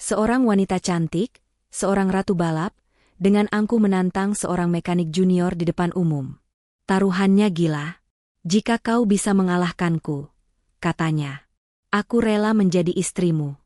Seorang wanita cantik, seorang ratu balap, dengan angkuh menantang seorang mekanik junior di depan umum. Taruhannya gila. Jika kau bisa mengalahkanku, katanya, aku rela menjadi istrimu.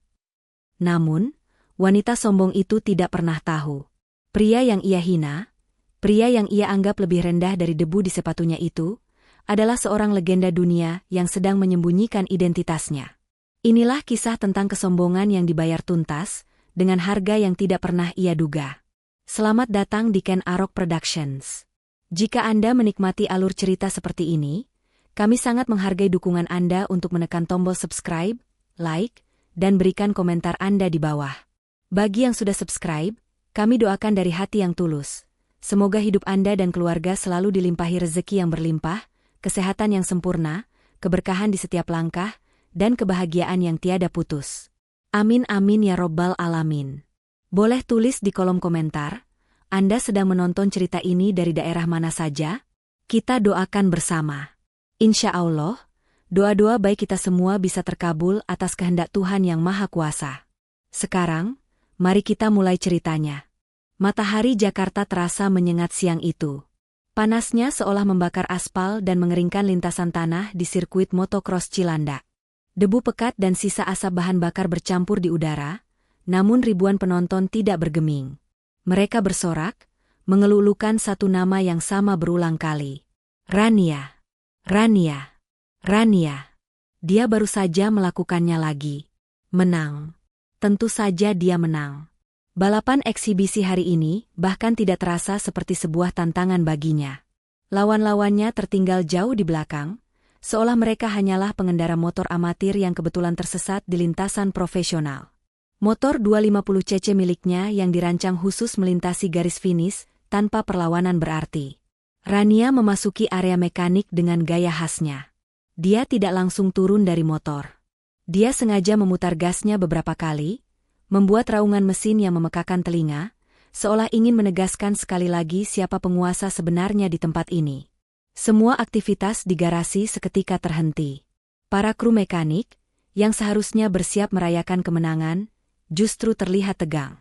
Namun, wanita sombong itu tidak pernah tahu. Pria yang ia hina, pria yang ia anggap lebih rendah dari debu di sepatunya itu, adalah seorang legenda dunia yang sedang menyembunyikan identitasnya. Inilah kisah tentang kesombongan yang dibayar tuntas, dengan harga yang tidak pernah ia duga. Selamat datang di Ken Arok Productions. Jika Anda menikmati alur cerita seperti ini, kami sangat menghargai dukungan Anda untuk menekan tombol subscribe, like, dan berikan komentar Anda di bawah. Bagi yang sudah subscribe, kami doakan dari hati yang tulus. Semoga hidup Anda dan keluarga selalu dilimpahi rezeki yang berlimpah, kesehatan yang sempurna, keberkahan di setiap langkah, dan kebahagiaan yang tiada putus. Amin amin ya robbal alamin. Boleh tulis di kolom komentar, Anda sedang menonton cerita ini dari daerah mana saja? Kita doakan bersama. Insya Allah, doa-doa baik kita semua bisa terkabul atas kehendak Tuhan Yang Maha Kuasa. Sekarang, mari kita mulai ceritanya. Matahari Jakarta terasa menyengat siang itu. Panasnya seolah membakar aspal dan mengeringkan lintasan tanah di sirkuit motocross Cilandak. Debu pekat dan sisa asap bahan bakar bercampur di udara, namun ribuan penonton tidak bergeming. Mereka bersorak, mengelulukan satu nama yang sama berulang kali. Rania. Rania. Rania. Dia baru saja melakukannya lagi. Menang. Tentu saja dia menang. Balapan eksibisi hari ini bahkan tidak terasa seperti sebuah tantangan baginya. Lawan-lawannya tertinggal jauh di belakang, seolah mereka hanyalah pengendara motor amatir yang kebetulan tersesat di lintasan profesional. Motor 250cc miliknya yang dirancang khusus melintasi garis finish tanpa perlawanan berarti. Rania memasuki area mekanik dengan gaya khasnya. Dia tidak langsung turun dari motor. Dia sengaja memutar gasnya beberapa kali, membuat raungan mesin yang memekakan telinga, seolah ingin menegaskan sekali lagi siapa penguasa sebenarnya di tempat ini. Semua aktivitas di garasi seketika terhenti. Para kru mekanik, yang seharusnya bersiap merayakan kemenangan, justru terlihat tegang.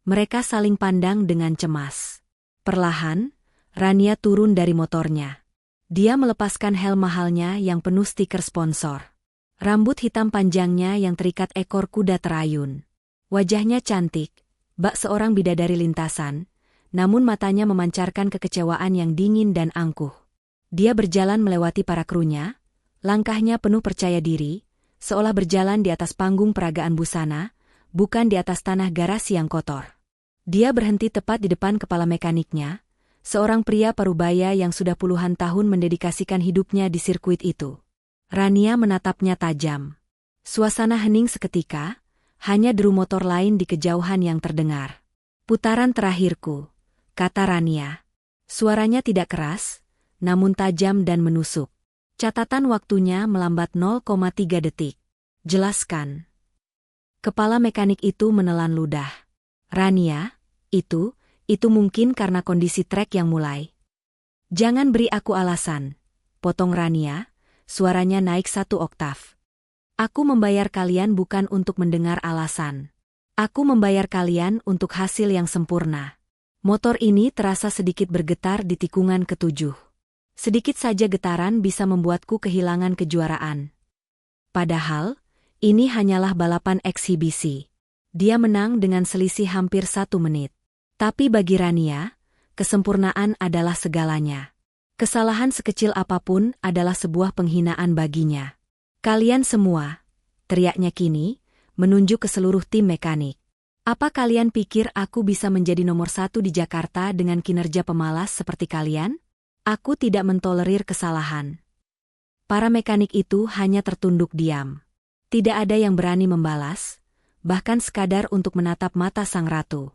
Mereka saling pandang dengan cemas. Perlahan, Rania turun dari motornya. Dia melepaskan helm mahalnya yang penuh stiker sponsor. Rambut hitam panjangnya yang terikat ekor kuda terayun. Wajahnya cantik, bak seorang bidadari lintasan, namun matanya memancarkan kekecewaan yang dingin dan angkuh. Dia berjalan melewati para krunya, langkahnya penuh percaya diri, seolah berjalan di atas panggung peragaan busana, bukan di atas tanah garasi yang kotor. Dia berhenti tepat di depan kepala mekaniknya, seorang pria parubaya yang sudah puluhan tahun mendedikasikan hidupnya di sirkuit itu. Rania menatapnya tajam. Suasana hening seketika, hanya deru motor lain di kejauhan yang terdengar. Putaran terakhirku, kata Rania. Suaranya tidak keras, namun tajam dan menusuk. Catatan waktunya melambat 0,3 detik. Jelaskan. Kepala mekanik itu menelan ludah. Rania, itu mungkin karena kondisi trek yang mulai. Jangan beri aku alasan, potong Rania, suaranya naik 1 oktav. Aku membayar kalian bukan untuk mendengar alasan. Aku membayar kalian untuk hasil yang sempurna. Motor ini terasa sedikit bergetar di tikungan ke-7. Sedikit saja getaran bisa membuatku kehilangan kejuaraan. Padahal, ini hanyalah balapan eksibisi. Dia menang dengan selisih hampir 1 menit. Tapi bagi Rania, kesempurnaan adalah segalanya. Kesalahan sekecil apapun adalah sebuah penghinaan baginya. Kalian semua, teriaknya kini, menunjuk ke seluruh tim mekanik. Apa kalian pikir aku bisa menjadi nomor 1 di Jakarta dengan kinerja pemalas seperti kalian? Aku tidak mentolerir kesalahan. Para mekanik itu hanya tertunduk diam. Tidak ada yang berani membalas, bahkan sekadar untuk menatap mata sang ratu.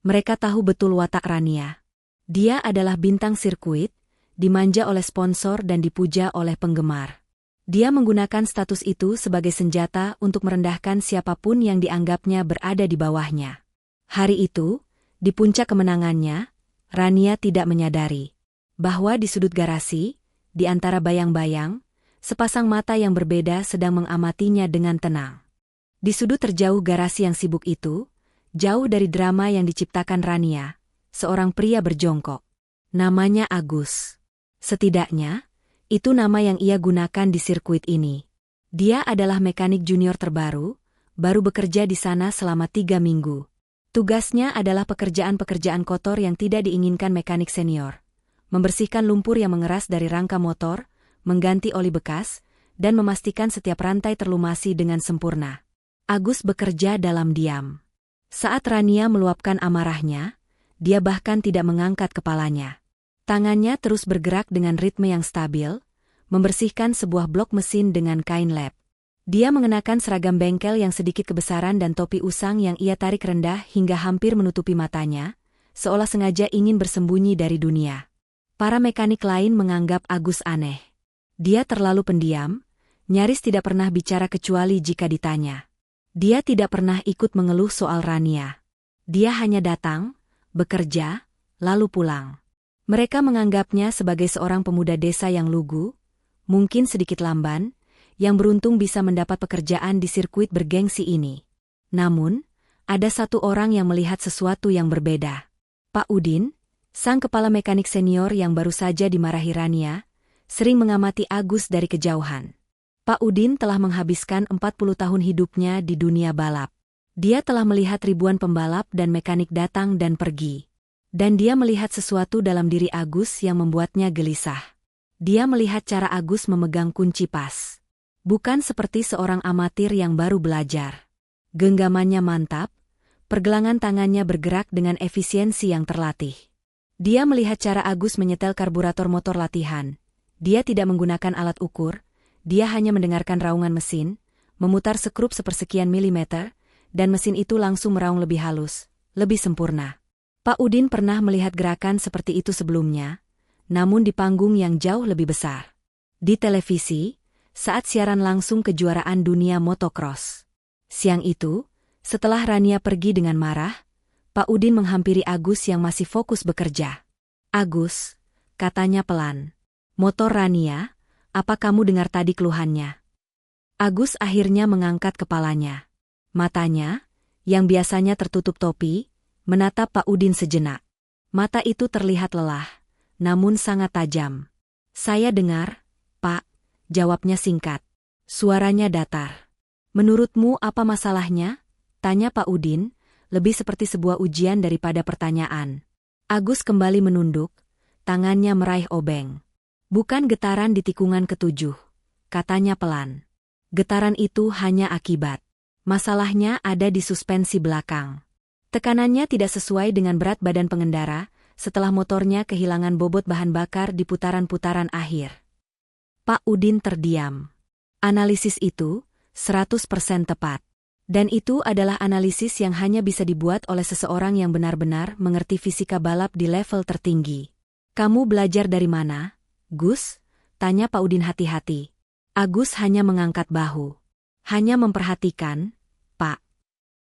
Mereka tahu betul watak Rania. Dia adalah bintang sirkuit, dimanja oleh sponsor dan dipuja oleh penggemar. Dia menggunakan status itu sebagai senjata untuk merendahkan siapapun yang dianggapnya berada di bawahnya. Hari itu, di puncak kemenangannya, Rania tidak menyadari bahwa di sudut garasi, di antara bayang-bayang, sepasang mata yang berbeda sedang mengamatinya dengan tenang. Di sudut terjauh garasi yang sibuk itu, jauh dari drama yang diciptakan Rania, seorang pria berjongkok. Namanya Agus. Setidaknya, itu nama yang ia gunakan di sirkuit ini. Dia adalah mekanik junior terbaru, baru bekerja di sana selama 3 minggu. Tugasnya adalah pekerjaan-pekerjaan kotor yang tidak diinginkan mekanik senior. Membersihkan lumpur yang mengeras dari rangka motor, mengganti oli bekas, dan memastikan setiap rantai terlumasi dengan sempurna. Agus bekerja dalam diam. Saat Rania meluapkan amarahnya, dia bahkan tidak mengangkat kepalanya. Tangannya terus bergerak dengan ritme yang stabil, membersihkan sebuah blok mesin dengan kain lap. Dia mengenakan seragam bengkel yang sedikit kebesaran dan topi usang yang ia tarik rendah hingga hampir menutupi matanya, seolah sengaja ingin bersembunyi dari dunia. Para mekanik lain menganggap Agus aneh. Dia terlalu pendiam, nyaris tidak pernah bicara kecuali jika ditanya. Dia tidak pernah ikut mengeluh soal Rania. Dia hanya datang, bekerja, lalu pulang. Mereka menganggapnya sebagai seorang pemuda desa yang lugu, mungkin sedikit lamban, yang beruntung bisa mendapat pekerjaan di sirkuit bergengsi ini. Namun, ada satu orang yang melihat sesuatu yang berbeda. Pak Udin, sang kepala mekanik senior yang baru saja dimarahi Rania, sering mengamati Agus dari kejauhan. Pak Udin telah menghabiskan 40 tahun hidupnya di dunia balap. Dia telah melihat ribuan pembalap dan mekanik datang dan pergi. Dan dia melihat sesuatu dalam diri Agus yang membuatnya gelisah. Dia melihat cara Agus memegang kunci pas. Bukan seperti seorang amatir yang baru belajar. Genggamannya mantap, pergelangan tangannya bergerak dengan efisiensi yang terlatih. Dia melihat cara Agus menyetel karburator motor latihan. Dia tidak menggunakan alat ukur, dia hanya mendengarkan raungan mesin, memutar sekrup sepersekian milimeter, dan mesin itu langsung meraung lebih halus, lebih sempurna. Pak Udin pernah melihat gerakan seperti itu sebelumnya, namun di panggung yang jauh lebih besar. Di televisi, saat siaran langsung kejuaraan dunia motocross. Siang itu, setelah Rania pergi dengan marah, Pak Udin menghampiri Agus yang masih fokus bekerja. "Agus," katanya pelan. "Motor Rania, apa kamu dengar tadi keluhannya?" Agus akhirnya mengangkat kepalanya. Matanya, yang biasanya tertutup topi, menatap Pak Udin sejenak. Mata itu terlihat lelah, namun sangat tajam. "Saya dengar, Pak," jawabnya singkat. Suaranya datar. "Menurutmu apa masalahnya?" tanya Pak Udin, lebih seperti sebuah ujian daripada pertanyaan. Agus kembali menunduk, tangannya meraih obeng. "Bukan getaran di tikungan ketujuh," katanya pelan. "Getaran itu hanya akibat. Masalahnya ada di suspensi belakang. Tekanannya tidak sesuai dengan berat badan pengendara, setelah motornya kehilangan bobot bahan bakar di putaran-putaran akhir." Pak Udin terdiam. Analisis itu 100% tepat. Dan itu adalah analisis yang hanya bisa dibuat oleh seseorang yang benar-benar mengerti fisika balap di level tertinggi. "Kamu belajar dari mana, Gus?" tanya Pak Udin hati-hati. Agus hanya mengangkat bahu. "Hanya memperhatikan, Pak."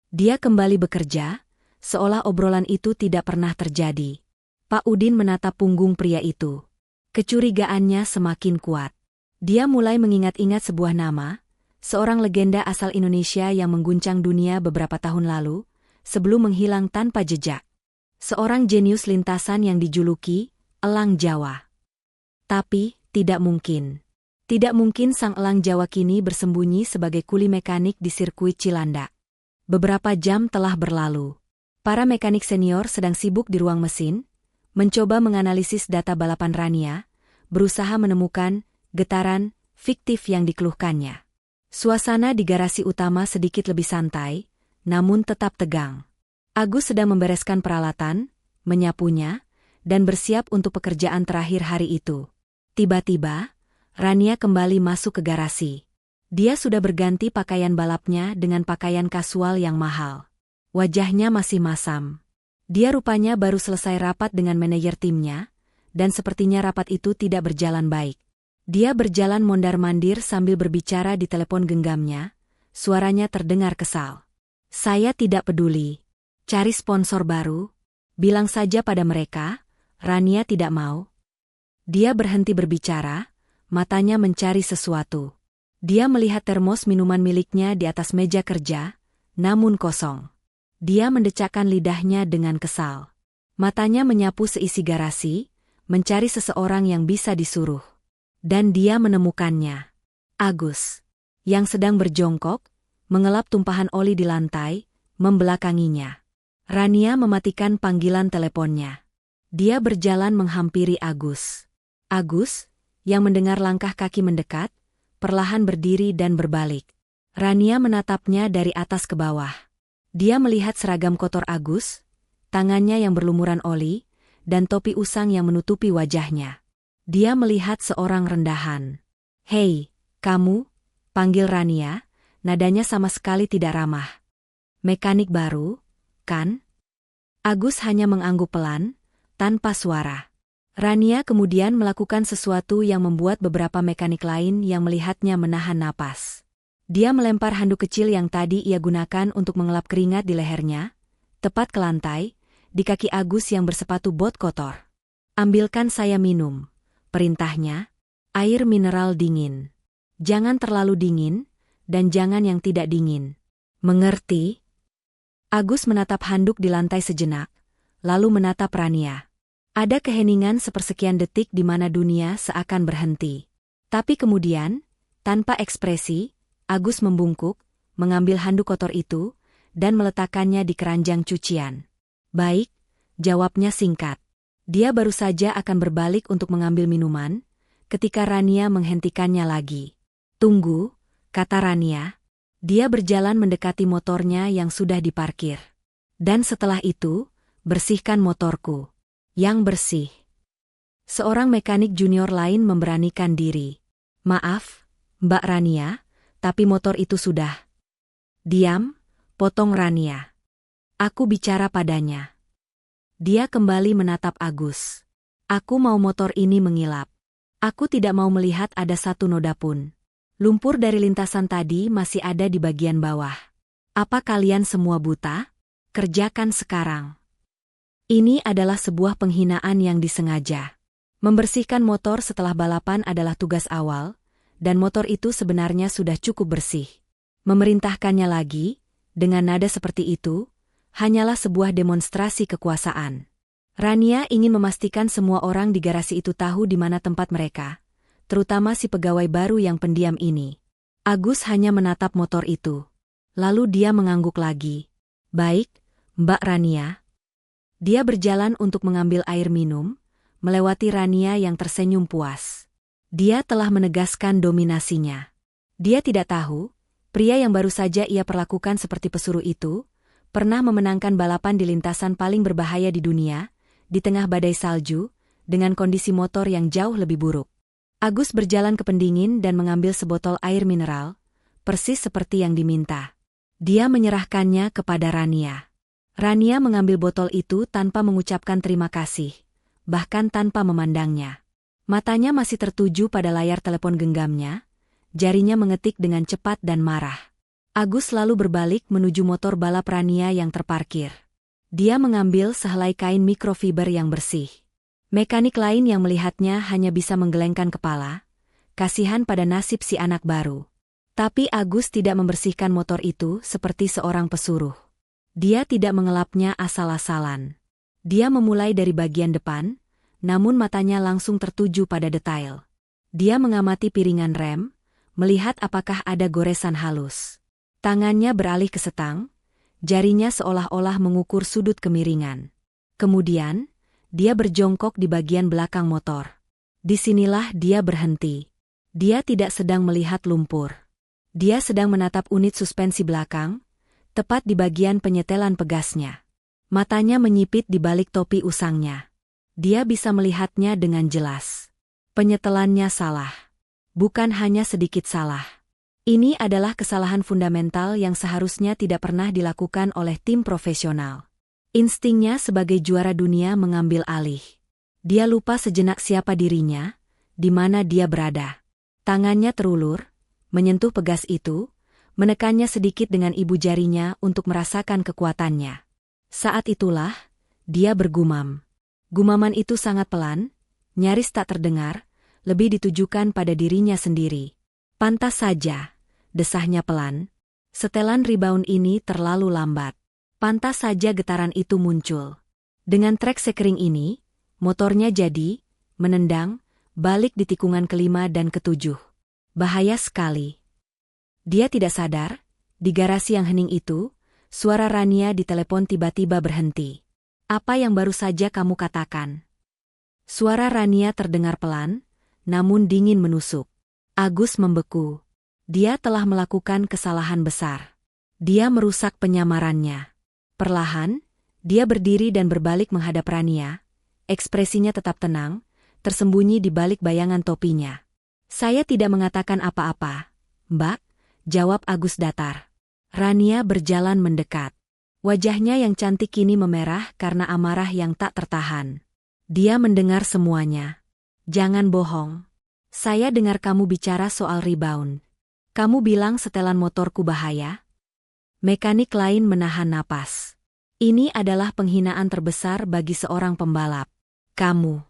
Dia kembali bekerja, seolah obrolan itu tidak pernah terjadi. Pak Udin menatap punggung pria itu. Kecurigaannya semakin kuat. Dia mulai mengingat-ingat sebuah nama, seorang legenda asal Indonesia yang mengguncang dunia beberapa tahun lalu, sebelum menghilang tanpa jejak. Seorang jenius lintasan yang dijuluki Elang Jawa. Tapi, tidak mungkin. Tidak mungkin sang Elang Jawa kini bersembunyi sebagai kuli mekanik di sirkuit Cilandak. Beberapa jam telah berlalu. Para mekanik senior sedang sibuk di ruang mesin, mencoba menganalisis data balapan Rania, berusaha menemukan getaran fiktif yang dikeluhkannya. Suasana di garasi utama sedikit lebih santai, namun tetap tegang. Agus sedang membereskan peralatan, menyapunya, dan bersiap untuk pekerjaan terakhir hari itu. Tiba-tiba, Rania kembali masuk ke garasi. Dia sudah berganti pakaian balapnya dengan pakaian kasual yang mahal. Wajahnya masih masam. Dia rupanya baru selesai rapat dengan manajer timnya, dan sepertinya rapat itu tidak berjalan baik. Dia berjalan mondar-mandir sambil berbicara di telepon genggamnya, suaranya terdengar kesal. "Saya tidak peduli. Cari sponsor baru. Bilang saja pada mereka, Rania tidak mau." Dia berhenti berbicara, matanya mencari sesuatu. Dia melihat termos minuman miliknya di atas meja kerja, namun kosong. Dia mendecakkan lidahnya dengan kesal. Matanya menyapu seisi garasi, mencari seseorang yang bisa disuruh. Dan dia menemukannya. Agus, yang sedang berjongkok, mengelap tumpahan oli di lantai, membelakanginya. Rania mematikan panggilan teleponnya. Dia berjalan menghampiri Agus. Agus, yang mendengar langkah kaki mendekat, perlahan berdiri dan berbalik. Rania menatapnya dari atas ke bawah. Dia melihat seragam kotor Agus, tangannya yang berlumuran oli, dan topi usang yang menutupi wajahnya. Dia melihat seorang rendahan. "Hei, kamu," panggil Rania, nadanya sama sekali tidak ramah. "Mekanik baru, kan?" Agus hanya mengangguk pelan, tanpa suara. Rania kemudian melakukan sesuatu yang membuat beberapa mekanik lain yang melihatnya menahan napas. Dia melempar handuk kecil yang tadi ia gunakan untuk mengelap keringat di lehernya, tepat ke lantai, di kaki Agus yang bersepatu bot kotor. "Ambilkan saya minum," perintahnya, "air mineral dingin. Jangan terlalu dingin, dan jangan yang tidak dingin. Mengerti?" Agus menatap handuk di lantai sejenak, lalu menatap Rania. Ada keheningan sepersekian detik di mana dunia seakan berhenti. Tapi kemudian, tanpa ekspresi, Agus membungkuk, mengambil handuk kotor itu, dan meletakkannya di keranjang cucian. "Baik," jawabnya singkat. Dia baru saja akan berbalik untuk mengambil minuman, ketika Rania menghentikannya lagi. "Tunggu," kata Rania. Dia berjalan mendekati motornya yang sudah diparkir. "Dan setelah itu, bersihkan motorku." "Yang bersih." Seorang mekanik junior lain memberanikan diri. "Maaf, Mbak Rania, tapi motor itu sudah." "Diam," potong Rania. "Aku bicara padanya." Dia kembali menatap Agus. "Aku mau motor ini mengilap. Aku tidak mau melihat ada satu noda pun. Lumpur dari lintasan tadi masih ada di bagian bawah. Apa kalian semua buta? Kerjakan sekarang." Ini adalah sebuah penghinaan yang disengaja. Membersihkan motor setelah balapan adalah tugas awal, dan motor itu sebenarnya sudah cukup bersih. Memerintahkannya lagi, dengan nada seperti itu, hanyalah sebuah demonstrasi kekuasaan. Rania ingin memastikan semua orang di garasi itu tahu di mana tempat mereka, terutama si pegawai baru yang pendiam ini. Agus hanya menatap motor itu. Lalu dia mengangguk lagi. "Baik, Mbak Rania." Dia berjalan untuk mengambil air minum, melewati Rania yang tersenyum puas. Dia telah menegaskan dominasinya. Dia tidak tahu, pria yang baru saja ia perlakukan seperti pesuruh itu, pernah memenangkan balapan di lintasan paling berbahaya di dunia, di tengah badai salju, dengan kondisi motor yang jauh lebih buruk. Agus berjalan ke pendingin dan mengambil sebotol air mineral, persis seperti yang diminta. Dia menyerahkannya kepada Rania. Rania mengambil botol itu tanpa mengucapkan terima kasih, bahkan tanpa memandangnya. Matanya masih tertuju pada layar telepon genggamnya, jarinya mengetik dengan cepat dan marah. Agus lalu berbalik menuju motor balap Rania yang terparkir. Dia mengambil sehelai kain mikrofiber yang bersih. Mekanik lain yang melihatnya hanya bisa menggelengkan kepala, kasihan pada nasib si anak baru. Tapi Agus tidak membersihkan motor itu seperti seorang pesuruh. Dia tidak mengelapnya asal-asalan. Dia memulai dari bagian depan, namun matanya langsung tertuju pada detail. Dia mengamati piringan rem, melihat apakah ada goresan halus. Tangannya beralih ke setang, jarinya seolah-olah mengukur sudut kemiringan. Kemudian, dia berjongkok di bagian belakang motor. Disinilah dia berhenti. Dia tidak sedang melihat lumpur. Dia sedang menatap unit suspensi belakang, tepat di bagian penyetelan pegasnya. Matanya menyipit di balik topi usangnya. Dia bisa melihatnya dengan jelas. Penyetelannya salah. Bukan hanya sedikit salah. Ini adalah kesalahan fundamental yang seharusnya tidak pernah dilakukan oleh tim profesional. Instingnya sebagai juara dunia mengambil alih. Dia lupa sejenak siapa dirinya, di mana dia berada. Tangannya terulur, menyentuh pegas itu, menekannya sedikit dengan ibu jarinya untuk merasakan kekuatannya. Saat itulah, dia bergumam. Gumaman itu sangat pelan, nyaris tak terdengar, lebih ditujukan pada dirinya sendiri. "Pantas saja," desahnya pelan. "Setelan rebound ini terlalu lambat. Pantas saja getaran itu muncul. Dengan trek sekering ini, motornya jadi menendang balik di tikungan kelima dan ketujuh. Bahaya sekali. Dia tidak sadar, di garasi yang hening itu, suara Rania di telepon tiba-tiba berhenti. Apa yang baru saja kamu katakan? Suara Rania terdengar pelan, namun dingin menusuk. Agus membeku. Dia telah melakukan kesalahan besar. Dia merusak penyamarannya. Perlahan, dia berdiri dan berbalik menghadap Rania. Ekspresinya tetap tenang, tersembunyi di balik bayangan topinya. Saya tidak mengatakan apa-apa, Mbak, jawab Agus datar. Rania berjalan mendekat. Wajahnya yang cantik kini memerah karena amarah yang tak tertahan. Dia mendengar semuanya. Jangan bohong. Saya dengar kamu bicara soal rebound. Kamu bilang setelan motorku bahaya? Mekanik lain menahan napas. Ini adalah penghinaan terbesar bagi seorang pembalap. Kamu.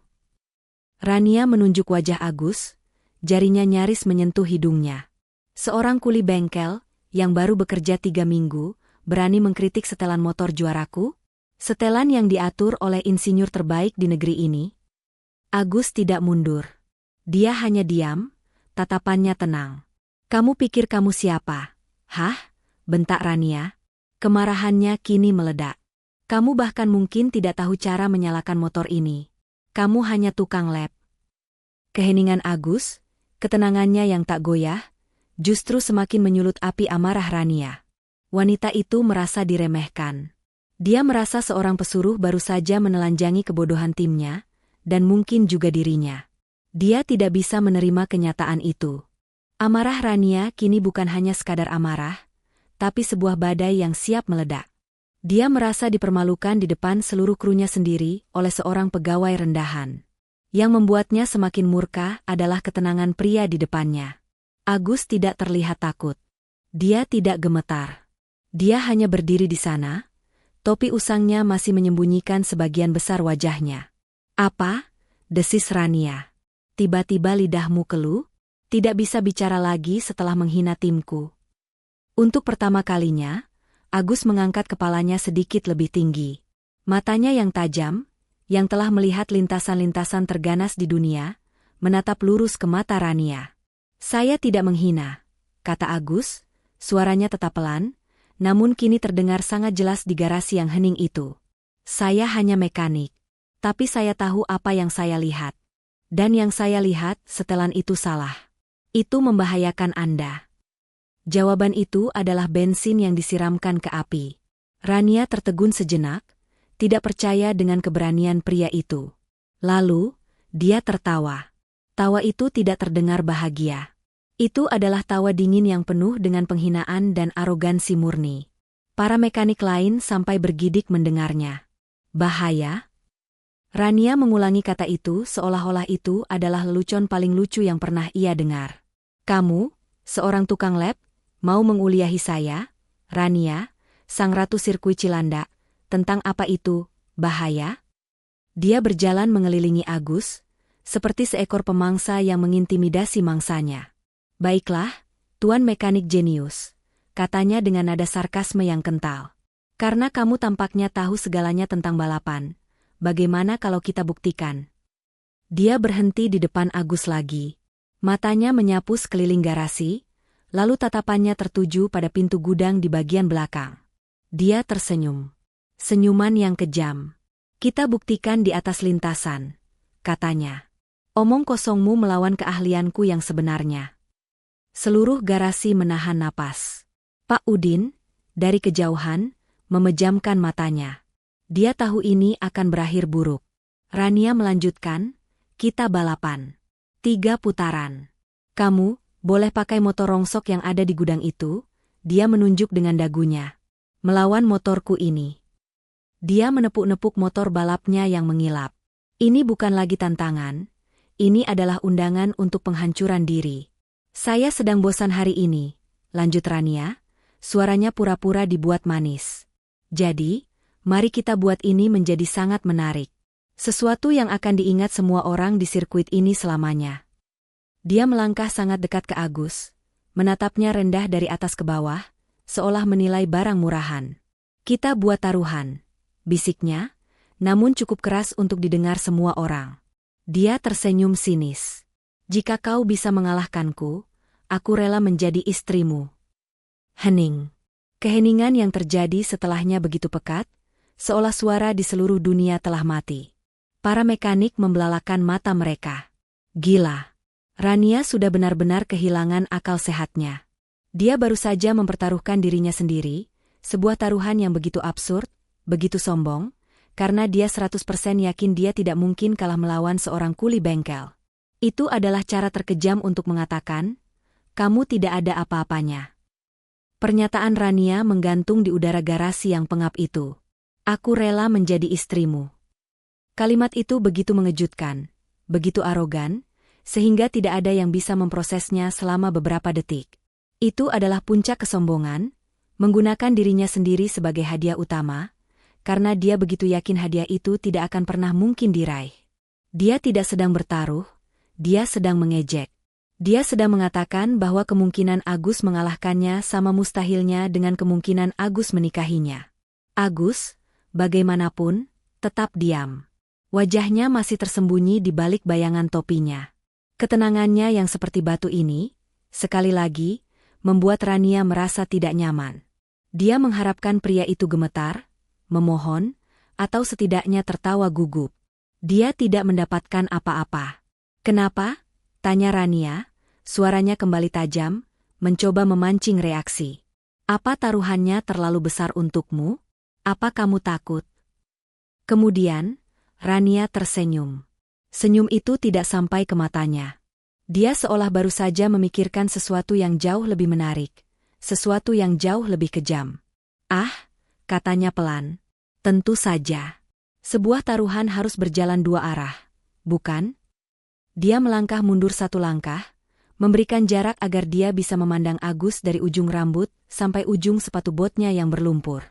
Rania menunjuk wajah Agus, jarinya nyaris menyentuh hidungnya. Seorang kuli bengkel, yang baru bekerja 3 minggu, berani mengkritik setelan motor juaraku? Setelan yang diatur oleh insinyur terbaik di negeri ini? Agus tidak mundur. Dia hanya diam, tatapannya tenang. Kamu pikir kamu siapa? Hah? Bentak Rania. Kemarahannya kini meledak. Kamu bahkan mungkin tidak tahu cara menyalakan motor ini. Kamu hanya tukang lap. Keheningan Agus, ketenangannya yang tak goyah, justru semakin menyulut api amarah Rania. Wanita itu merasa diremehkan. Dia merasa seorang pesuruh baru saja menelanjangi kebodohan timnya, dan mungkin juga dirinya. Dia tidak bisa menerima kenyataan itu. Amarah Rania kini bukan hanya sekadar amarah, tapi sebuah badai yang siap meledak. Dia merasa dipermalukan di depan seluruh krunya sendiri oleh seorang pegawai rendahan. Yang membuatnya semakin murka adalah ketenangan pria di depannya. Agus tidak terlihat takut. Dia tidak gemetar. Dia hanya berdiri di sana, topi usangnya masih menyembunyikan sebagian besar wajahnya. Apa? Desis Rania. Tiba-tiba lidahmu keluh? Tidak bisa bicara lagi setelah menghina timku. Untuk pertama kalinya, Agus mengangkat kepalanya sedikit lebih tinggi. Matanya yang tajam, yang telah melihat lintasan-lintasan terganas di dunia, menatap lurus ke mata Rania. Saya tidak menghina, kata Agus, suaranya tetap pelan, namun kini terdengar sangat jelas di garasi yang hening itu. Saya hanya mekanik, tapi saya tahu apa yang saya lihat. Dan yang saya lihat setelan itu salah. Itu membahayakan Anda. Jawaban itu adalah bensin yang disiramkan ke api. Rania tertegun sejenak, tidak percaya dengan keberanian pria itu. Lalu, dia tertawa. Tawa itu tidak terdengar bahagia. Itu adalah tawa dingin yang penuh dengan penghinaan dan arogansi murni. Para mekanik lain sampai bergidik mendengarnya. Bahaya? Rania mengulangi kata itu seolah-olah itu adalah lelucon paling lucu yang pernah ia dengar. Kamu, seorang tukang lap, mau menguliahi saya, Rania, sang ratu sirkuit Cilandak, tentang apa itu, bahaya? Dia berjalan mengelilingi Agus, seperti seekor pemangsa yang mengintimidasi mangsanya. Baiklah, Tuan Mekanik Jenius, katanya dengan nada sarkasme yang kental. Karena kamu tampaknya tahu segalanya tentang balapan, bagaimana kalau kita buktikan? Dia berhenti di depan Agus lagi. Matanya menyapu sekeliling garasi, lalu tatapannya tertuju pada pintu gudang di bagian belakang. Dia tersenyum. Senyuman yang kejam. Kita buktikan di atas lintasan, katanya. Omong kosongmu melawan keahlianku yang sebenarnya. Seluruh garasi menahan napas. Pak Udin, dari kejauhan, memejamkan matanya. Dia tahu ini akan berakhir buruk. Rania melanjutkan, kita balapan. 3 putaran. Kamu, boleh pakai motor rongsok yang ada di gudang itu, dia menunjuk dengan dagunya. Melawan motorku ini. Dia menepuk-nepuk motor balapnya yang mengilap. Ini bukan lagi tantangan, ini adalah undangan untuk penghancuran diri. Saya sedang bosan hari ini, lanjut Rania, suaranya pura-pura dibuat manis. Jadi, mari kita buat ini menjadi sangat menarik. Sesuatu yang akan diingat semua orang di sirkuit ini selamanya. Dia melangkah sangat dekat ke Agus, menatapnya rendah dari atas ke bawah, seolah menilai barang murahan. Kita buat taruhan, bisiknya, namun cukup keras untuk didengar semua orang. Dia tersenyum sinis. Jika kau bisa mengalahkanku, aku rela menjadi istrimu. Hening. Keheningan yang terjadi setelahnya begitu pekat, seolah suara di seluruh dunia telah mati. Para mekanik membelalakan mata mereka. Gila. Rania sudah benar-benar kehilangan akal sehatnya. Dia baru saja mempertaruhkan dirinya sendiri, sebuah taruhan yang begitu absurd, begitu sombong, karena dia 100% yakin dia tidak mungkin kalah melawan seorang kuli bengkel. Itu adalah cara terkejam untuk mengatakan, kamu tidak ada apa-apanya. Pernyataan Rania menggantung di udara garasi yang pengap itu. Aku rela menjadi istrimu. Kalimat itu begitu mengejutkan, begitu arogan, sehingga tidak ada yang bisa memprosesnya selama beberapa detik. Itu adalah puncak kesombongan, menggunakan dirinya sendiri sebagai hadiah utama, karena dia begitu yakin hadiah itu tidak akan pernah mungkin diraih. Dia tidak sedang bertaruh, dia sedang mengejek. Dia sedang mengatakan bahwa kemungkinan Agus mengalahkannya sama mustahilnya dengan kemungkinan Agus menikahinya. Agus, bagaimanapun, tetap diam. Wajahnya masih tersembunyi di balik bayangan topinya. Ketenangannya yang seperti batu ini, sekali lagi, membuat Rania merasa tidak nyaman. Dia mengharapkan pria itu gemetar, memohon, atau setidaknya tertawa gugup. Dia tidak mendapatkan apa-apa. Kenapa? Tanya Rania, suaranya kembali tajam, mencoba memancing reaksi. Apa taruhannya terlalu besar untukmu? Apa kamu takut? Kemudian, Rania tersenyum. Senyum itu tidak sampai ke matanya. Dia seolah baru saja memikirkan sesuatu yang jauh lebih menarik, sesuatu yang jauh lebih kejam. Ah, katanya pelan. Tentu saja. Sebuah taruhan harus berjalan dua arah, bukan? Dia melangkah mundur satu langkah, memberikan jarak agar dia bisa memandang Agus dari ujung rambut sampai ujung sepatu botnya yang berlumpur.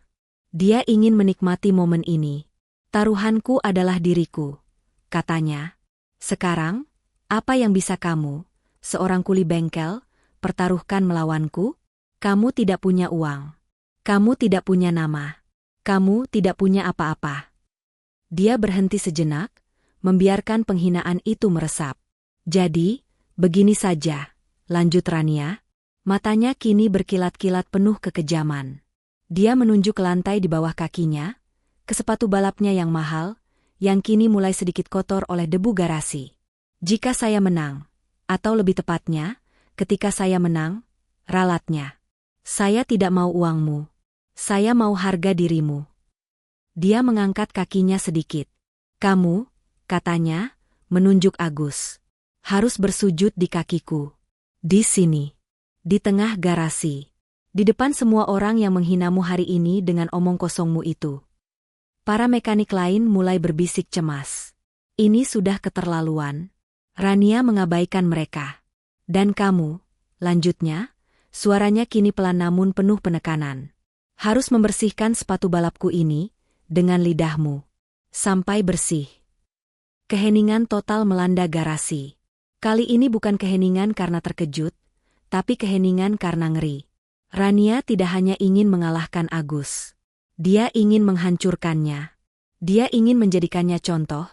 Dia ingin menikmati momen ini. Taruhanku adalah diriku, katanya. Sekarang, apa yang bisa kamu, seorang kuli bengkel, pertaruhkan melawanku? Kamu tidak punya uang. Kamu tidak punya nama. Kamu tidak punya apa-apa. Dia berhenti sejenak, membiarkan penghinaan itu meresap. Jadi, begini saja, lanjut Rania. Matanya kini berkilat-kilat penuh kekejaman. Dia menunjuk ke lantai di bawah kakinya, ke sepatu balapnya yang mahal, yang kini mulai sedikit kotor oleh debu garasi. Jika saya menang, atau lebih tepatnya, ketika saya menang, ralatnya. Saya tidak mau uangmu. Saya mau harga dirimu. Dia mengangkat kakinya sedikit. Kamu, katanya, menunjuk Agus. Harus bersujud di kakiku. Di sini. Di tengah garasi. Di depan semua orang yang menghinamu hari ini dengan omong kosongmu itu. Para mekanik lain mulai berbisik cemas. Ini sudah keterlaluan. Rania mengabaikan mereka. Dan kamu, lanjutnya, suaranya kini pelan namun penuh penekanan. Harus membersihkan sepatu balapku ini, dengan lidahmu. Sampai bersih. Keheningan total melanda garasi. Kali ini bukan keheningan karena terkejut, tapi keheningan karena ngeri. Rania tidak hanya ingin mengalahkan Agus. Dia ingin menghancurkannya. Dia ingin menjadikannya contoh,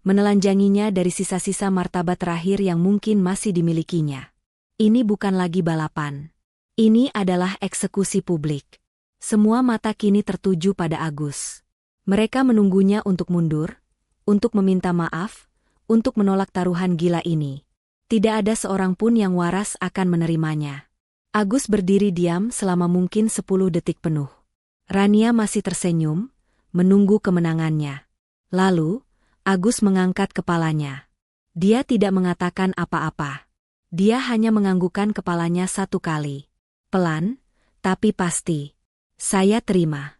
menelanjanginya dari sisa-sisa martabat terakhir yang mungkin masih dimilikinya. Ini bukan lagi balapan. Ini adalah eksekusi publik. Semua mata kini tertuju pada Agus. Mereka menunggunya untuk mundur, untuk meminta maaf, untuk menolak taruhan gila ini. Tidak ada seorang pun yang waras akan menerimanya. Agus berdiri diam selama mungkin 10 detik penuh. Rania masih tersenyum, menunggu kemenangannya. Lalu, Agus mengangkat kepalanya. Dia tidak mengatakan apa-apa. Dia hanya menganggukkan kepalanya satu kali. Pelan, tapi pasti. Saya terima.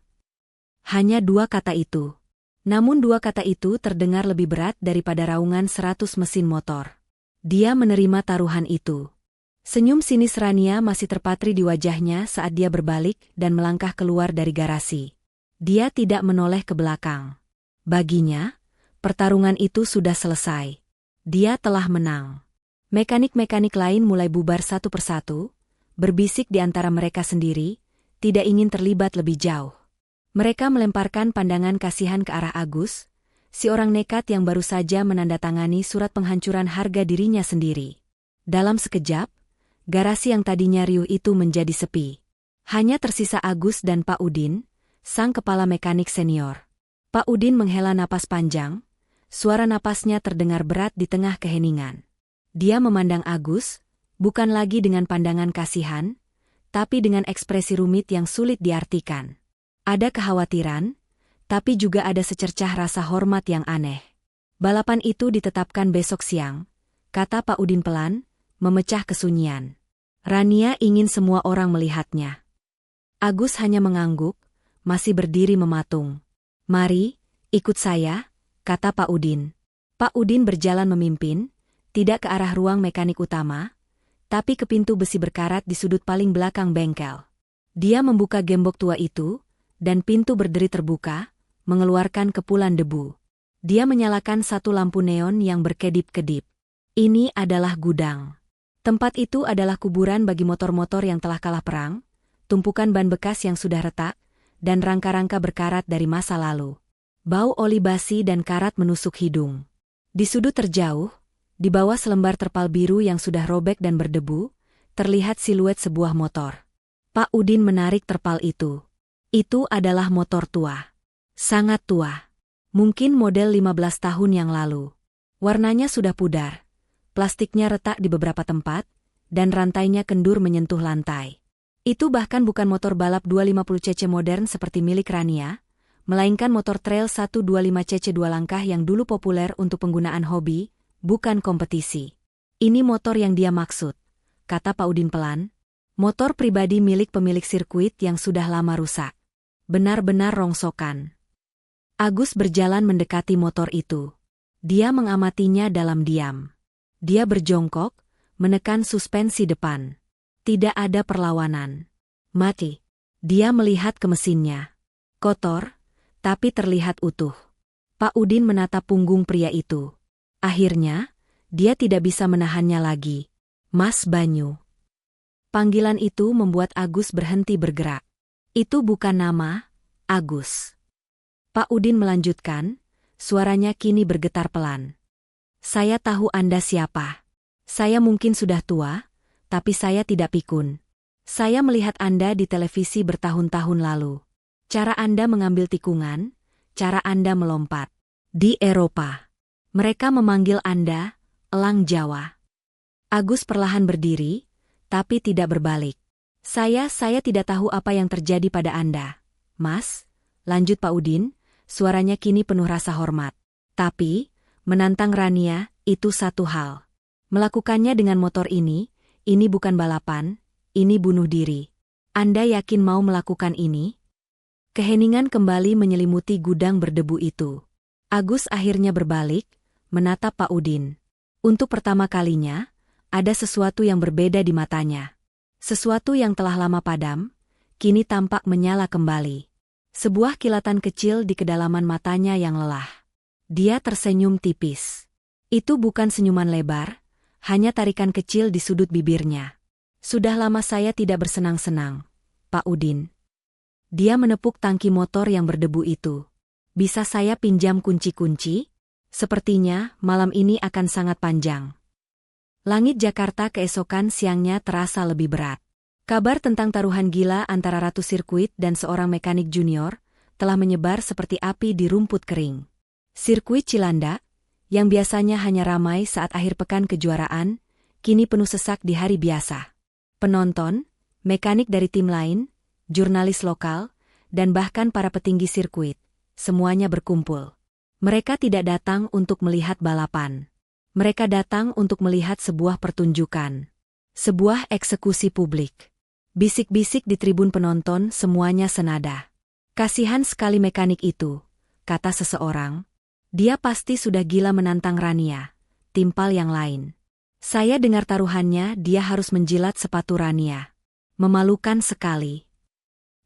Hanya 2 kata itu. Namun 2 kata itu terdengar lebih berat daripada raungan 100 mesin motor. Dia menerima taruhan itu. Senyum sinis Rania masih terpatri di wajahnya saat dia berbalik dan melangkah keluar dari garasi. Dia tidak menoleh ke belakang. Baginya, pertarungan itu sudah selesai. Dia telah menang. Mekanik-mekanik lain mulai bubar satu persatu, berbisik di antara mereka sendiri, tidak ingin terlibat lebih jauh. Mereka melemparkan pandangan kasihan ke arah Agus, si orang nekat yang baru saja menandatangani surat penghancuran harga dirinya sendiri. Dalam sekejap, garasi yang tadinya riuh itu menjadi sepi. Hanya tersisa Agus dan Pak Udin, sang kepala mekanik senior. Pak Udin menghela napas panjang, suara napasnya terdengar berat di tengah keheningan. Dia memandang Agus, bukan lagi dengan pandangan kasihan, tapi dengan ekspresi rumit yang sulit diartikan. Ada kekhawatiran, tapi juga ada secercah rasa hormat yang aneh. Balapan itu ditetapkan besok siang, kata Pak Udin pelan, memecah kesunyian. Rania ingin semua orang melihatnya. Agus hanya mengangguk, masih berdiri mematung. Mari, ikut saya, kata Pak Udin. Pak Udin berjalan memimpin, tidak ke arah ruang mekanik utama, tapi ke pintu besi berkarat di sudut paling belakang bengkel. Dia membuka gembok tua itu, dan pintu berderi terbuka, mengeluarkan kepulan debu. Dia menyalakan satu lampu neon yang berkedip-kedip. Ini adalah gudang. Tempat itu adalah kuburan bagi motor-motor yang telah kalah perang, tumpukan ban bekas yang sudah retak, dan rangka-rangka berkarat dari masa lalu. Bau oli basi dan karat menusuk hidung. Di sudut terjauh, di bawah selembar terpal biru yang sudah robek dan berdebu, terlihat siluet sebuah motor. Pak Udin menarik terpal itu. Itu adalah motor tua. Sangat tua. Mungkin model 15 tahun yang lalu. Warnanya sudah pudar. Plastiknya retak di beberapa tempat, dan rantainya kendur menyentuh lantai. Itu bahkan bukan motor balap 250cc modern seperti milik Rania, melainkan motor trail 125cc dua langkah yang dulu populer untuk penggunaan hobi, bukan kompetisi. Ini motor yang dia maksud, kata Pak Udin pelan. Motor pribadi milik pemilik sirkuit yang sudah lama rusak. Benar-benar rongsokan. Agus berjalan mendekati motor itu. Dia mengamatinya dalam diam. Dia berjongkok, menekan suspensi depan. Tidak ada perlawanan. Mati. Dia melihat ke mesinnya. Kotor, tapi terlihat utuh. Pak Udin menatap punggung pria itu. Akhirnya, dia tidak bisa menahannya lagi. Mas Banyu. Panggilan itu membuat Agus berhenti bergerak. Itu bukan nama, Agus. Pak Udin melanjutkan, suaranya kini bergetar pelan. Saya tahu Anda siapa. Saya mungkin sudah tua, tapi saya tidak pikun. Saya melihat Anda di televisi bertahun-tahun lalu. Cara Anda mengambil tikungan, cara Anda melompat. Di Eropa. Mereka memanggil Anda, Elang Jawa. Agus perlahan berdiri, tapi tidak berbalik. Saya tidak tahu apa yang terjadi pada Anda, Mas, lanjut Pak Udin, suaranya kini penuh rasa hormat. Tapi, menantang Rania, itu satu hal. Melakukannya dengan motor ini bukan balapan, ini bunuh diri. Anda yakin mau melakukan ini? Keheningan kembali menyelimuti gudang berdebu itu. Agus akhirnya berbalik, menatap Pak Udin. Untuk pertama kalinya, ada sesuatu yang berbeda di matanya. Sesuatu yang telah lama padam, kini tampak menyala kembali. Sebuah kilatan kecil di kedalaman matanya yang lelah. Dia tersenyum tipis. Itu bukan senyuman lebar, hanya tarikan kecil di sudut bibirnya. Sudah lama saya tidak bersenang-senang, Pak Udin. Dia menepuk tangki motor yang berdebu itu. Bisa saya pinjam kunci-kunci? Sepertinya malam ini akan sangat panjang. Langit Jakarta keesokan siangnya terasa lebih berat. Kabar tentang taruhan gila antara ratu sirkuit dan seorang mekanik junior telah menyebar seperti api di rumput kering. Sirkuit Cilandak, yang biasanya hanya ramai saat akhir pekan kejuaraan, kini penuh sesak di hari biasa. Penonton, mekanik dari tim lain, jurnalis lokal, dan bahkan para petinggi sirkuit, semuanya berkumpul. Mereka tidak datang untuk melihat balapan. Mereka datang untuk melihat sebuah pertunjukan. Sebuah eksekusi publik. Bisik-bisik di tribun penonton semuanya senada. Kasihan sekali mekanik itu, kata seseorang. Dia pasti sudah gila menantang Rania, timpal yang lain. Saya dengar taruhannya dia harus menjilat sepatu Rania. Memalukan sekali.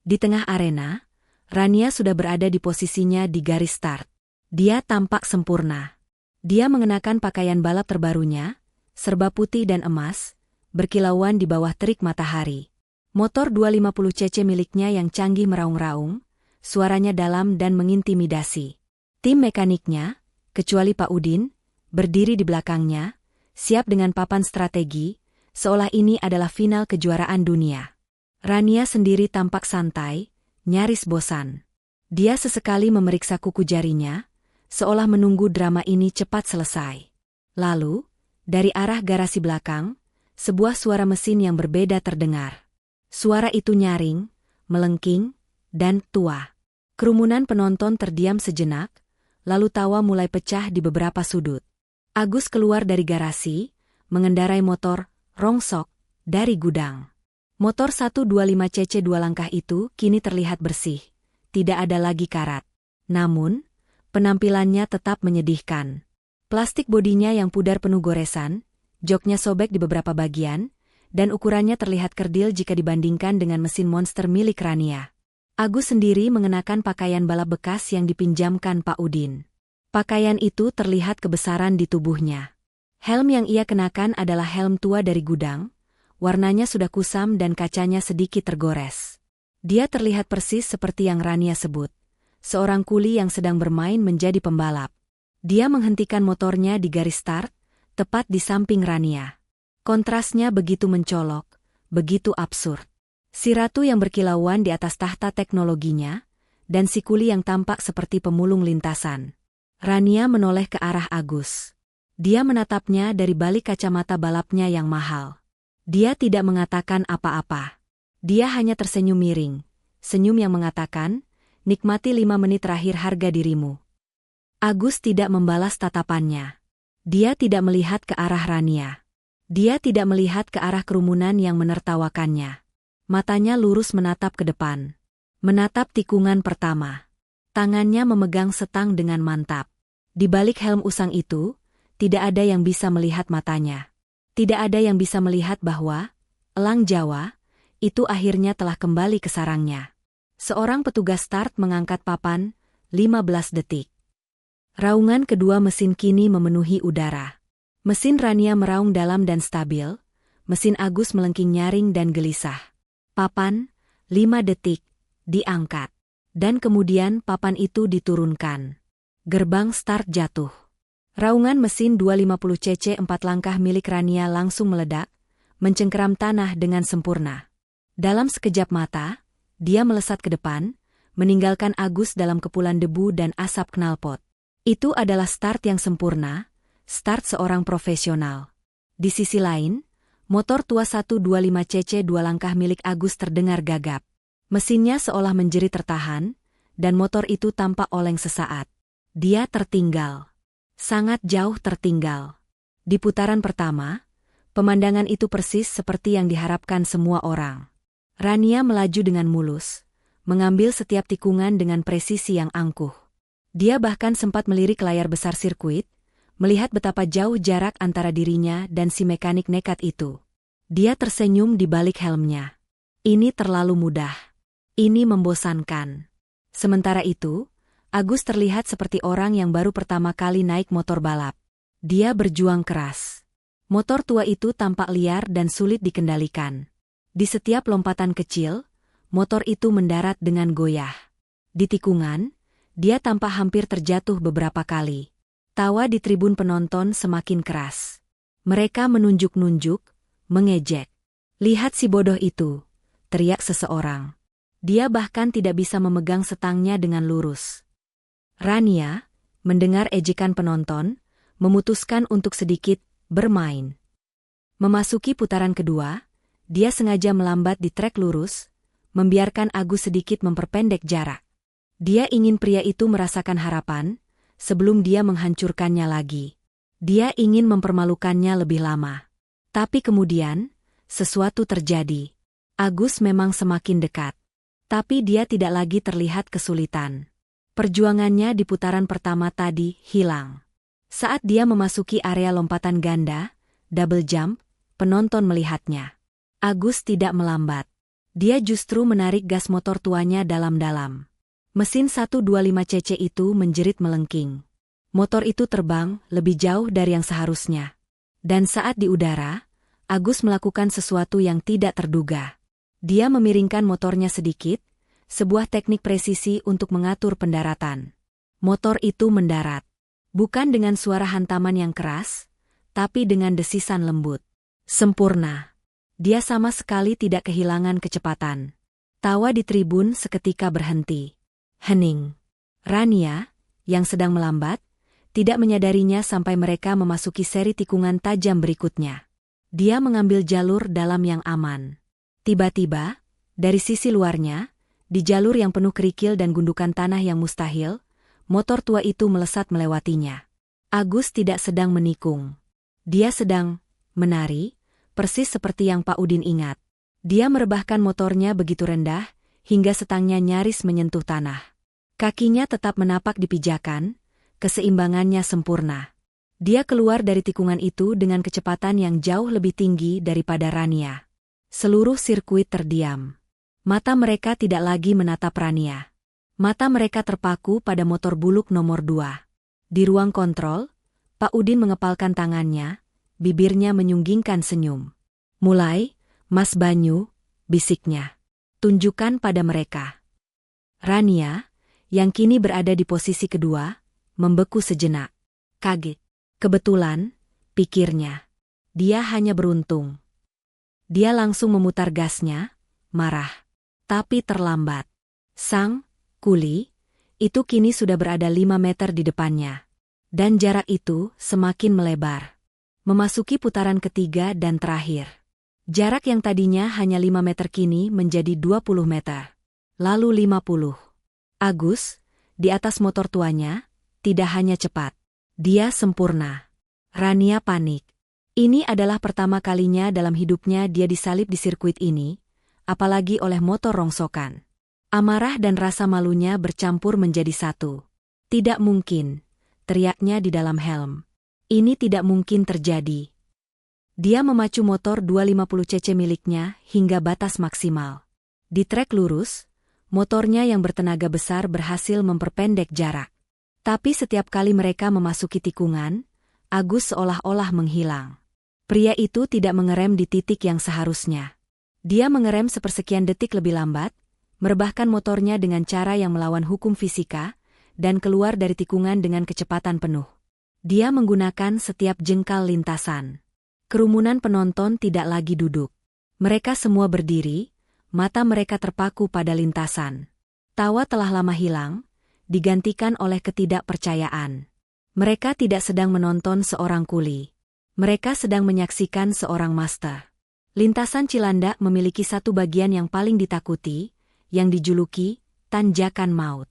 Di tengah arena, Rania sudah berada di posisinya di garis start. Dia tampak sempurna. Dia mengenakan pakaian balap terbarunya, serba putih dan emas, berkilauan di bawah terik matahari. Motor 250cc miliknya yang canggih meraung-raung, suaranya dalam dan mengintimidasi. Tim mekaniknya, kecuali Pak Udin, berdiri di belakangnya, siap dengan papan strategi, seolah ini adalah final kejuaraan dunia. Rania sendiri tampak santai, nyaris bosan. Dia sesekali memeriksa kuku jarinya, seolah menunggu drama ini cepat selesai. Lalu, dari arah garasi belakang, sebuah suara mesin yang berbeda terdengar. Suara itu nyaring, melengking, dan tua. Kerumunan penonton terdiam sejenak, lalu tawa mulai pecah di beberapa sudut. Agus keluar dari garasi, mengendarai motor rongsok dari gudang. Motor 125cc 2 langkah itu kini terlihat bersih, tidak ada lagi karat. Namun, penampilannya tetap menyedihkan. Plastik bodinya yang pudar penuh goresan, joknya sobek di beberapa bagian, dan ukurannya terlihat kerdil jika dibandingkan dengan mesin monster milik Rania. Agus sendiri mengenakan pakaian balap bekas yang dipinjamkan Pak Udin. Pakaian itu terlihat kebesaran di tubuhnya. Helm yang ia kenakan adalah helm tua dari gudang, warnanya sudah kusam dan kacanya sedikit tergores. Dia terlihat persis seperti yang Rania sebut, seorang kuli yang sedang bermain menjadi pembalap. Dia menghentikan motornya di garis start, tepat di samping Rania. Kontrasnya begitu mencolok, begitu absurd. Si ratu yang berkilauan di atas tahta teknologinya, dan si kuli yang tampak seperti pemulung lintasan. Rania menoleh ke arah Agus. Dia menatapnya dari balik kacamata balapnya yang mahal. Dia tidak mengatakan apa-apa. Dia hanya tersenyum miring, senyum yang mengatakan, nikmati 5 menit terakhir harga dirimu. Agus tidak membalas tatapannya. Dia tidak melihat ke arah Rania. Dia tidak melihat ke arah kerumunan yang menertawakannya. Matanya lurus menatap ke depan. Menatap tikungan pertama. Tangannya memegang setang dengan mantap. Di balik helm usang itu, tidak ada yang bisa melihat matanya. Tidak ada yang bisa melihat bahwa, elang Jawa, itu akhirnya telah kembali ke sarangnya. Seorang petugas start mengangkat papan, 15 detik. Raungan kedua mesin kini memenuhi udara. Mesin Rania meraung dalam dan stabil, mesin Agus melengking nyaring dan gelisah. Papan, 5 detik, diangkat. Dan kemudian papan itu diturunkan. Gerbang start jatuh. Raungan mesin 250cc 4 langkah milik Rania langsung meledak, mencengkeram tanah dengan sempurna. Dalam sekejap mata, dia melesat ke depan, meninggalkan Agus dalam kepulan debu dan asap knalpot. Itu adalah start yang sempurna, start seorang profesional. Di sisi lain, motor tua 125cc 2 langkah milik Agus terdengar gagap. Mesinnya seolah menjerit tertahan, dan motor itu tampak oleng sesaat. Dia tertinggal. Sangat jauh tertinggal. Di putaran pertama, pemandangan itu persis seperti yang diharapkan semua orang. Rania melaju dengan mulus, mengambil setiap tikungan dengan presisi yang angkuh. Dia bahkan sempat melirik layar besar sirkuit, melihat betapa jauh jarak antara dirinya dan si mekanik nekat itu. Dia tersenyum di balik helmnya. Ini terlalu mudah. Ini membosankan. Sementara itu, Agus terlihat seperti orang yang baru pertama kali naik motor balap. Dia berjuang keras. Motor tua itu tampak liar dan sulit dikendalikan. Di setiap lompatan kecil, motor itu mendarat dengan goyah. Di tikungan, dia tampak hampir terjatuh beberapa kali. Tawa di tribun penonton semakin keras. Mereka menunjuk-nunjuk, mengejek. Lihat si bodoh itu, teriak seseorang. Dia bahkan tidak bisa memegang setangnya dengan lurus. Rania, mendengar ejekan penonton, memutuskan untuk sedikit bermain. Memasuki putaran kedua, dia sengaja melambat di trek lurus, membiarkan Agus sedikit memperpendek jarak. Dia ingin pria itu merasakan harapan, sebelum dia menghancurkannya lagi. Dia ingin mempermalukannya lebih lama. Tapi kemudian, sesuatu terjadi. Agus memang semakin dekat. Tapi dia tidak lagi terlihat kesulitan. Perjuangannya di putaran pertama tadi hilang. Saat dia memasuki area lompatan ganda, double jump, penonton melihatnya. Agus tidak melambat. Dia justru menarik gas motor tuanya dalam-dalam. Mesin 125cc itu menjerit melengking. Motor itu terbang lebih jauh dari yang seharusnya. Dan saat di udara, Agus melakukan sesuatu yang tidak terduga. Dia memiringkan motornya sedikit, sebuah teknik presisi untuk mengatur pendaratan. Motor itu mendarat. Bukan dengan suara hantaman yang keras, tapi dengan desisan lembut. Sempurna. Dia sama sekali tidak kehilangan kecepatan. Tawa di tribun seketika berhenti. Hening. Rania, yang sedang melambat, tidak menyadarinya sampai mereka memasuki seri tikungan tajam berikutnya. Dia mengambil jalur dalam yang aman. Tiba-tiba, dari sisi luarnya, di jalur yang penuh kerikil dan gundukan tanah yang mustahil, motor tua itu melesat melewatinya. Agus tidak sedang menikung. Dia sedang menari, persis seperti yang Pak Udin ingat. Dia merebahkan motornya begitu rendah, hingga setangnya nyaris menyentuh tanah. Kakinya tetap menapak di pijakan, keseimbangannya sempurna. Dia keluar dari tikungan itu dengan kecepatan yang jauh lebih tinggi daripada Rania. Seluruh sirkuit terdiam. Mata mereka tidak lagi menatap Rania. Mata mereka terpaku pada motor buluk nomor 2. Di ruang kontrol, Pak Udin mengepalkan tangannya, bibirnya menyunggingkan senyum. Mulai, Mas Banyu, bisiknya. Tunjukkan pada mereka. Rania, yang kini berada di posisi kedua, membeku sejenak. Kaget. Kebetulan, pikirnya. Dia hanya beruntung. Dia langsung memutar gasnya, marah. Tapi terlambat. Sang kuli, itu kini sudah berada 5 meter di depannya. Dan jarak itu semakin melebar. Memasuki putaran ketiga dan terakhir. Jarak yang tadinya hanya 5 meter kini menjadi 20 meter. Lalu 50. Agus, di atas motor tuanya, tidak hanya cepat. Dia sempurna. Rania panik. Ini adalah pertama kalinya dalam hidupnya dia disalip di sirkuit ini, apalagi oleh motor rongsokan. Amarah dan rasa malunya bercampur menjadi satu. Tidak mungkin, teriaknya di dalam helm. Ini tidak mungkin terjadi. Dia memacu motor 250cc miliknya hingga batas maksimal. Di trek lurus, motornya yang bertenaga besar berhasil memperpendek jarak. Tapi setiap kali mereka memasuki tikungan, Agus seolah-olah menghilang. Pria itu tidak mengerem di titik yang seharusnya. Dia mengerem sepersekian detik lebih lambat, merebahkan motornya dengan cara yang melawan hukum fisika, dan keluar dari tikungan dengan kecepatan penuh. Dia menggunakan setiap jengkal lintasan. Kerumunan penonton tidak lagi duduk. Mereka semua berdiri, mata mereka terpaku pada lintasan. Tawa telah lama hilang, digantikan oleh ketidakpercayaan. Mereka tidak sedang menonton seorang kuli. Mereka sedang menyaksikan seorang master. Lintasan Cilandak memiliki satu bagian yang paling ditakuti, yang dijuluki tanjakan maut.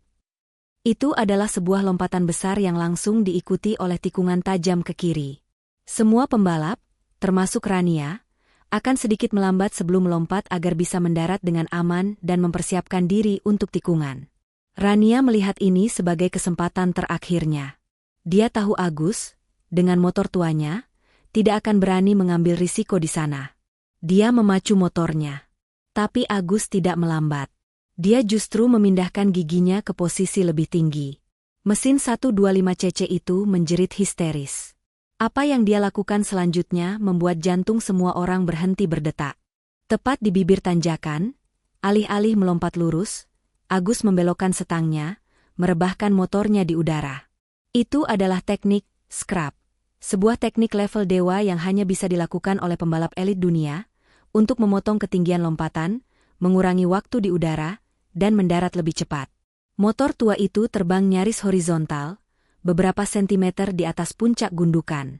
Itu adalah sebuah lompatan besar yang langsung diikuti oleh tikungan tajam ke kiri. Semua pembalap, termasuk Rania, akan sedikit melambat sebelum melompat agar bisa mendarat dengan aman dan mempersiapkan diri untuk tikungan. Rania melihat ini sebagai kesempatan terakhirnya. Dia tahu Agus, dengan motor tuanya, tidak akan berani mengambil risiko di sana. Dia memacu motornya. Tapi Agus tidak melambat. Dia justru memindahkan giginya ke posisi lebih tinggi. Mesin 125cc itu menjerit histeris. Apa yang dia lakukan selanjutnya membuat jantung semua orang berhenti berdetak. Tepat di bibir tanjakan, alih-alih melompat lurus, Agus membelokkan setangnya, merebahkan motornya di udara. Itu adalah teknik scrap, sebuah teknik level dewa yang hanya bisa dilakukan oleh pembalap elit dunia, untuk memotong ketinggian lompatan, mengurangi waktu di udara, dan mendarat lebih cepat. Motor tua itu terbang nyaris horizontal, beberapa sentimeter di atas puncak gundukan.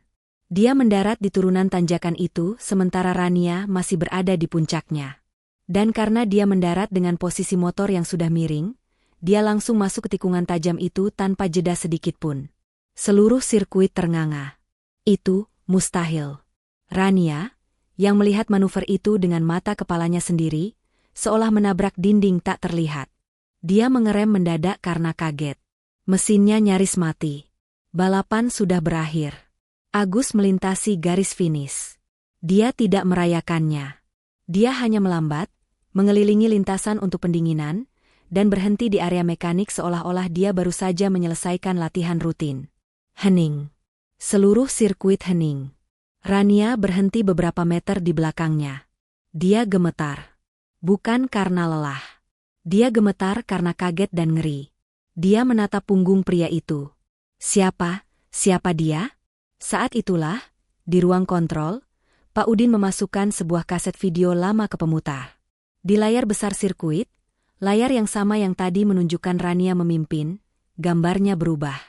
Dia mendarat di turunan tanjakan itu sementara Rania masih berada di puncaknya. Dan karena dia mendarat dengan posisi motor yang sudah miring, dia langsung masuk ke tikungan tajam itu tanpa jeda sedikit pun. Seluruh sirkuit ternganga. Itu mustahil. Rania, yang melihat manuver itu dengan mata kepalanya sendiri, seolah menabrak dinding tak terlihat. Dia mengerem mendadak karena kaget. Mesinnya nyaris mati. Balapan sudah berakhir. Agus melintasi garis finish. Dia tidak merayakannya. Dia hanya melambat, mengelilingi lintasan untuk pendinginan, dan berhenti di area mekanik seolah-olah dia baru saja menyelesaikan latihan rutin. Hening. Seluruh sirkuit hening. Rania berhenti beberapa meter di belakangnya. Dia gemetar. Bukan karena lelah. Dia gemetar karena kaget dan ngeri. Dia menatap punggung pria itu. Siapa dia? Saat itulah, di ruang kontrol, Pak Udin memasukkan sebuah kaset video lama ke pemutar. Di layar besar sirkuit, layar yang sama yang tadi menunjukkan Rania memimpin, gambarnya berubah.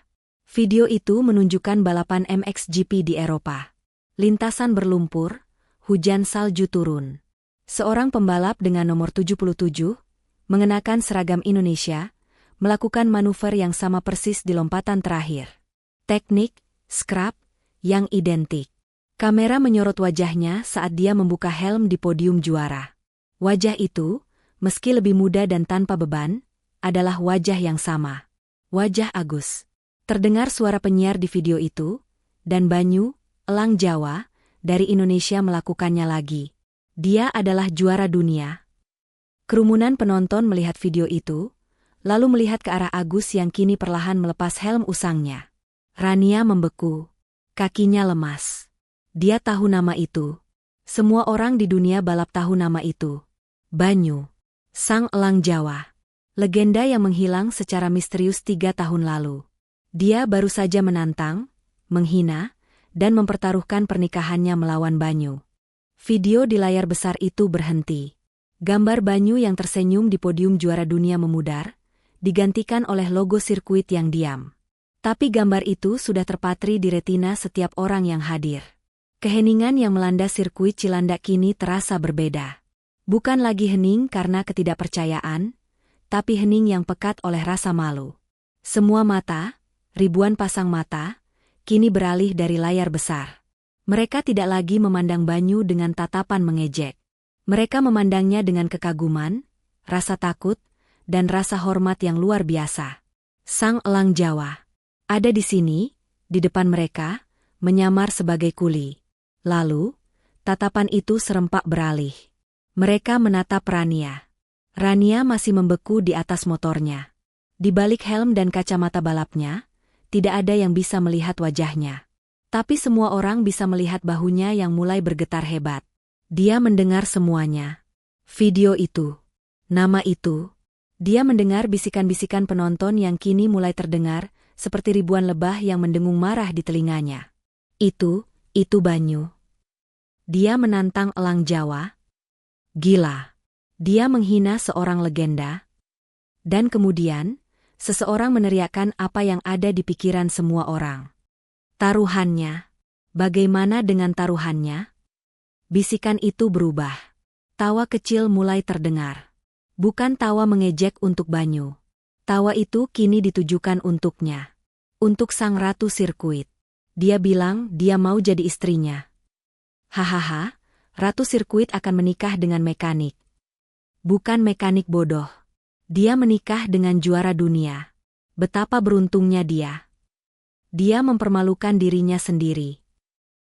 Video itu menunjukkan balapan MXGP di Eropa. Lintasan berlumpur, hujan salju turun. Seorang pembalap dengan nomor 77, mengenakan seragam Indonesia, melakukan manuver yang sama persis di lompatan terakhir. Teknik, scrap, yang identik. Kamera menyorot wajahnya saat dia membuka helm di podium juara. Wajah itu, meski lebih muda dan tanpa beban, adalah wajah yang sama. Wajah Agus. Terdengar suara penyiar di video itu, dan Banyu, elang Jawa, dari Indonesia melakukannya lagi. Dia adalah juara dunia. Kerumunan penonton melihat video itu, lalu melihat ke arah Agus yang kini perlahan melepas helm usangnya. Rania membeku. Kakinya lemas. Dia tahu nama itu. Semua orang di dunia balap tahu nama itu. Banyu. Sang elang Jawa. Legenda yang menghilang secara misterius 3 tahun lalu. Dia baru saja menantang, menghina, dan mempertaruhkan pernikahannya melawan Banyu. Video di layar besar itu berhenti. Gambar Banyu yang tersenyum di podium juara dunia memudar, digantikan oleh logo sirkuit yang diam. Tapi gambar itu sudah terpatri di retina setiap orang yang hadir. Keheningan yang melanda sirkuit Cilandak kini terasa berbeda. Bukan lagi hening karena ketidakpercayaan, tapi hening yang pekat oleh rasa malu. Semua mata, ribuan pasang mata, kini beralih dari layar besar. Mereka tidak lagi memandang Banyu dengan tatapan mengejek. Mereka memandangnya dengan kekaguman, rasa takut, dan rasa hormat yang luar biasa. Sang elang Jawa ada di sini, di depan mereka, menyamar sebagai kuli. Lalu, tatapan itu serempak beralih. Mereka menatap Rania. Rania masih membeku di atas motornya. Di balik helm dan kacamata balapnya, tidak ada yang bisa melihat wajahnya. Tapi semua orang bisa melihat bahunya yang mulai bergetar hebat. Dia mendengar semuanya. Video itu. Nama itu. Dia mendengar bisikan-bisikan penonton yang kini mulai terdengar, seperti ribuan lebah yang mendengung marah di telinganya. Itu Banyu. Dia menantang elang Jawa. Gila. Dia menghina seorang legenda. Dan kemudian, seseorang meneriakkan apa yang ada di pikiran semua orang. Taruhannya. Bagaimana dengan taruhannya? Bisikan itu berubah. Tawa kecil mulai terdengar. Bukan tawa mengejek untuk Banyu. Tawa itu kini ditujukan untuknya. Untuk sang ratu sirkuit. Dia bilang dia mau jadi istrinya. Hahaha, ratu sirkuit akan menikah dengan mekanik. Bukan mekanik bodoh. Dia menikah dengan juara dunia. Betapa beruntungnya dia. Dia mempermalukan dirinya sendiri.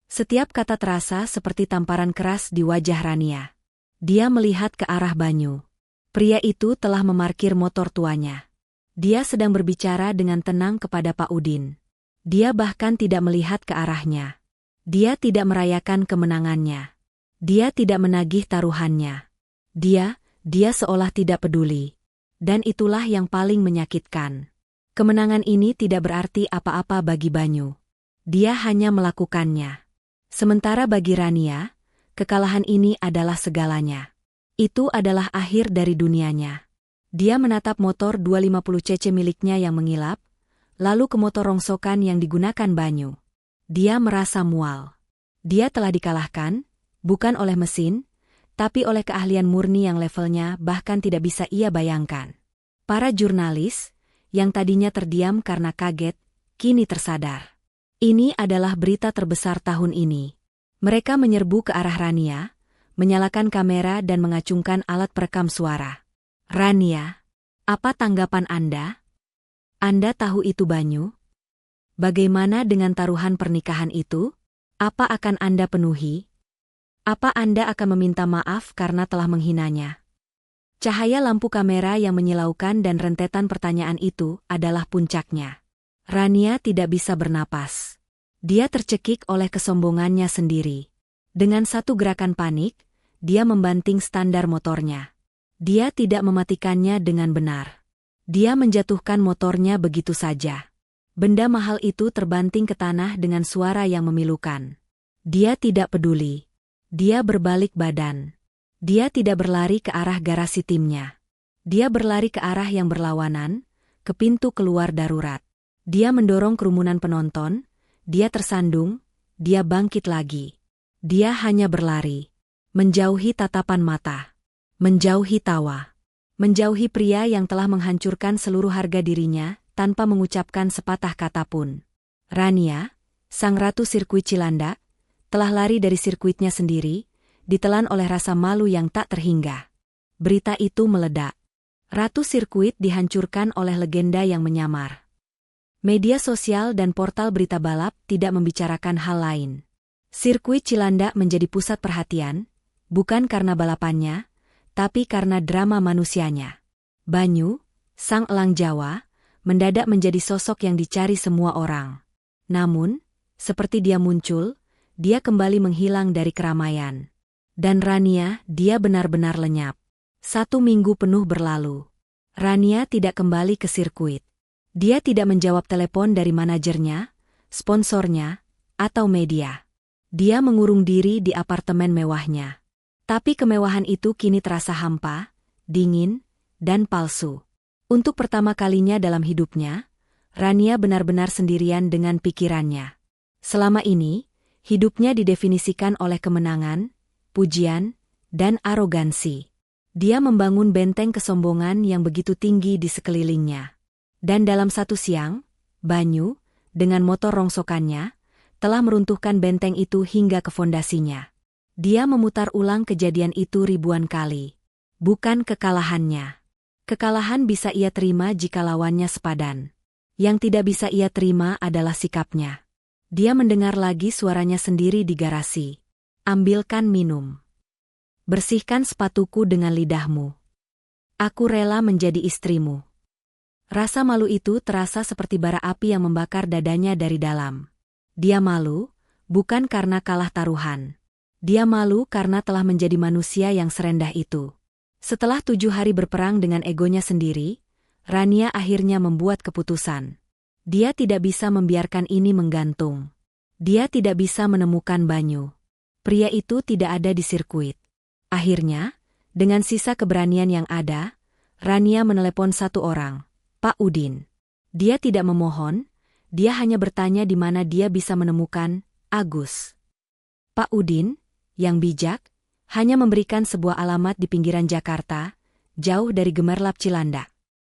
Setiap kata terasa seperti tamparan keras di wajah Rania. Dia melihat ke arah Banyu. Pria itu telah memarkir motor tuanya. Dia sedang berbicara dengan tenang kepada Pak Udin. Dia bahkan tidak melihat ke arahnya. Dia tidak merayakan kemenangannya. Dia tidak menagih taruhannya. Dia seolah tidak peduli. Dan itulah yang paling menyakitkan. Kemenangan ini tidak berarti apa-apa bagi Banyu. Dia hanya melakukannya. Sementara bagi Rania, kekalahan ini adalah segalanya. Itu adalah akhir dari dunianya. Dia menatap motor 250cc miliknya yang mengilap, lalu ke motor rongsokan yang digunakan Banyu. Dia merasa mual. Dia telah dikalahkan, bukan oleh mesin, tapi oleh keahlian murni yang levelnya bahkan tidak bisa ia bayangkan. Para jurnalis, yang tadinya terdiam karena kaget, kini tersadar. Ini adalah berita terbesar tahun ini. Mereka menyerbu ke arah Rania, menyalakan kamera dan mengacungkan alat perekam suara. Rania, apa tanggapan Anda? Anda tahu itu Banyu? Bagaimana dengan taruhan pernikahan itu? Apa akan Anda penuhi? Apa Anda akan meminta maaf karena telah menghinanya? Cahaya lampu kamera yang menyilaukan dan rentetan pertanyaan itu adalah puncaknya. Rania tidak bisa bernapas. Dia tercekik oleh kesombongannya sendiri. Dengan satu gerakan panik, dia membanting standar motornya. Dia tidak mematikannya dengan benar. Dia menjatuhkan motornya begitu saja. Benda mahal itu terbanting ke tanah dengan suara yang memilukan. Dia tidak peduli. Dia berbalik badan. Dia tidak berlari ke arah garasi timnya. Dia berlari ke arah yang berlawanan, ke pintu keluar darurat. Dia mendorong kerumunan penonton, dia tersandung, dia bangkit lagi. Dia hanya berlari. Menjauhi tatapan mata. Menjauhi tawa. Menjauhi pria yang telah menghancurkan seluruh harga dirinya, tanpa mengucapkan sepatah kata pun. Rania, sang ratu sirkuit Cilandak, telah lari dari sirkuitnya sendiri, ditelan oleh rasa malu yang tak terhingga. Berita itu meledak. Ratu sirkuit dihancurkan oleh legenda yang menyamar. Media sosial dan portal berita balap tidak membicarakan hal lain. Sirkuit Cilandak menjadi pusat perhatian, bukan karena balapannya, tapi karena drama manusianya. Banyu, sang elang Jawa, mendadak menjadi sosok yang dicari semua orang. Namun, seperti dia muncul, dia kembali menghilang dari keramaian. Dan Rania, dia benar-benar lenyap. 1 minggu penuh berlalu. Rania tidak kembali ke sirkuit. Dia tidak menjawab telepon dari manajernya, sponsornya, atau media. Dia mengurung diri di apartemen mewahnya. Tapi kemewahan itu kini terasa hampa, dingin, dan palsu. Untuk pertama kalinya dalam hidupnya, Rania benar-benar sendirian dengan pikirannya. Selama ini, hidupnya didefinisikan oleh kemenangan, pujian, dan arogansi. Dia membangun benteng kesombongan yang begitu tinggi di sekelilingnya. Dan dalam satu siang, Banyu, dengan motor rongsokannya, telah meruntuhkan benteng itu hingga ke fondasinya. Dia memutar ulang kejadian itu ribuan kali. Bukan kekalahannya. Kekalahan bisa ia terima jika lawannya sepadan. Yang tidak bisa ia terima adalah sikapnya. Dia mendengar lagi suaranya sendiri di garasi. Ambilkan minum. Bersihkan sepatuku dengan lidahmu. Aku rela menjadi istrimu. Rasa malu itu terasa seperti bara api yang membakar dadanya dari dalam. Dia malu, bukan karena kalah taruhan. Dia malu karena telah menjadi manusia yang serendah itu. Setelah 7 hari berperang dengan egonya sendiri, Rania akhirnya membuat keputusan. Dia tidak bisa membiarkan ini menggantung. Dia tidak bisa menemukan Banyu. Pria itu tidak ada di sirkuit. Akhirnya, dengan sisa keberanian yang ada, Rania menelepon satu orang, Pak Udin. Dia tidak memohon, dia hanya bertanya di mana dia bisa menemukan Agus. Pak Udin, yang bijak, hanya memberikan sebuah alamat di pinggiran Jakarta, jauh dari gemerlap Cilandak.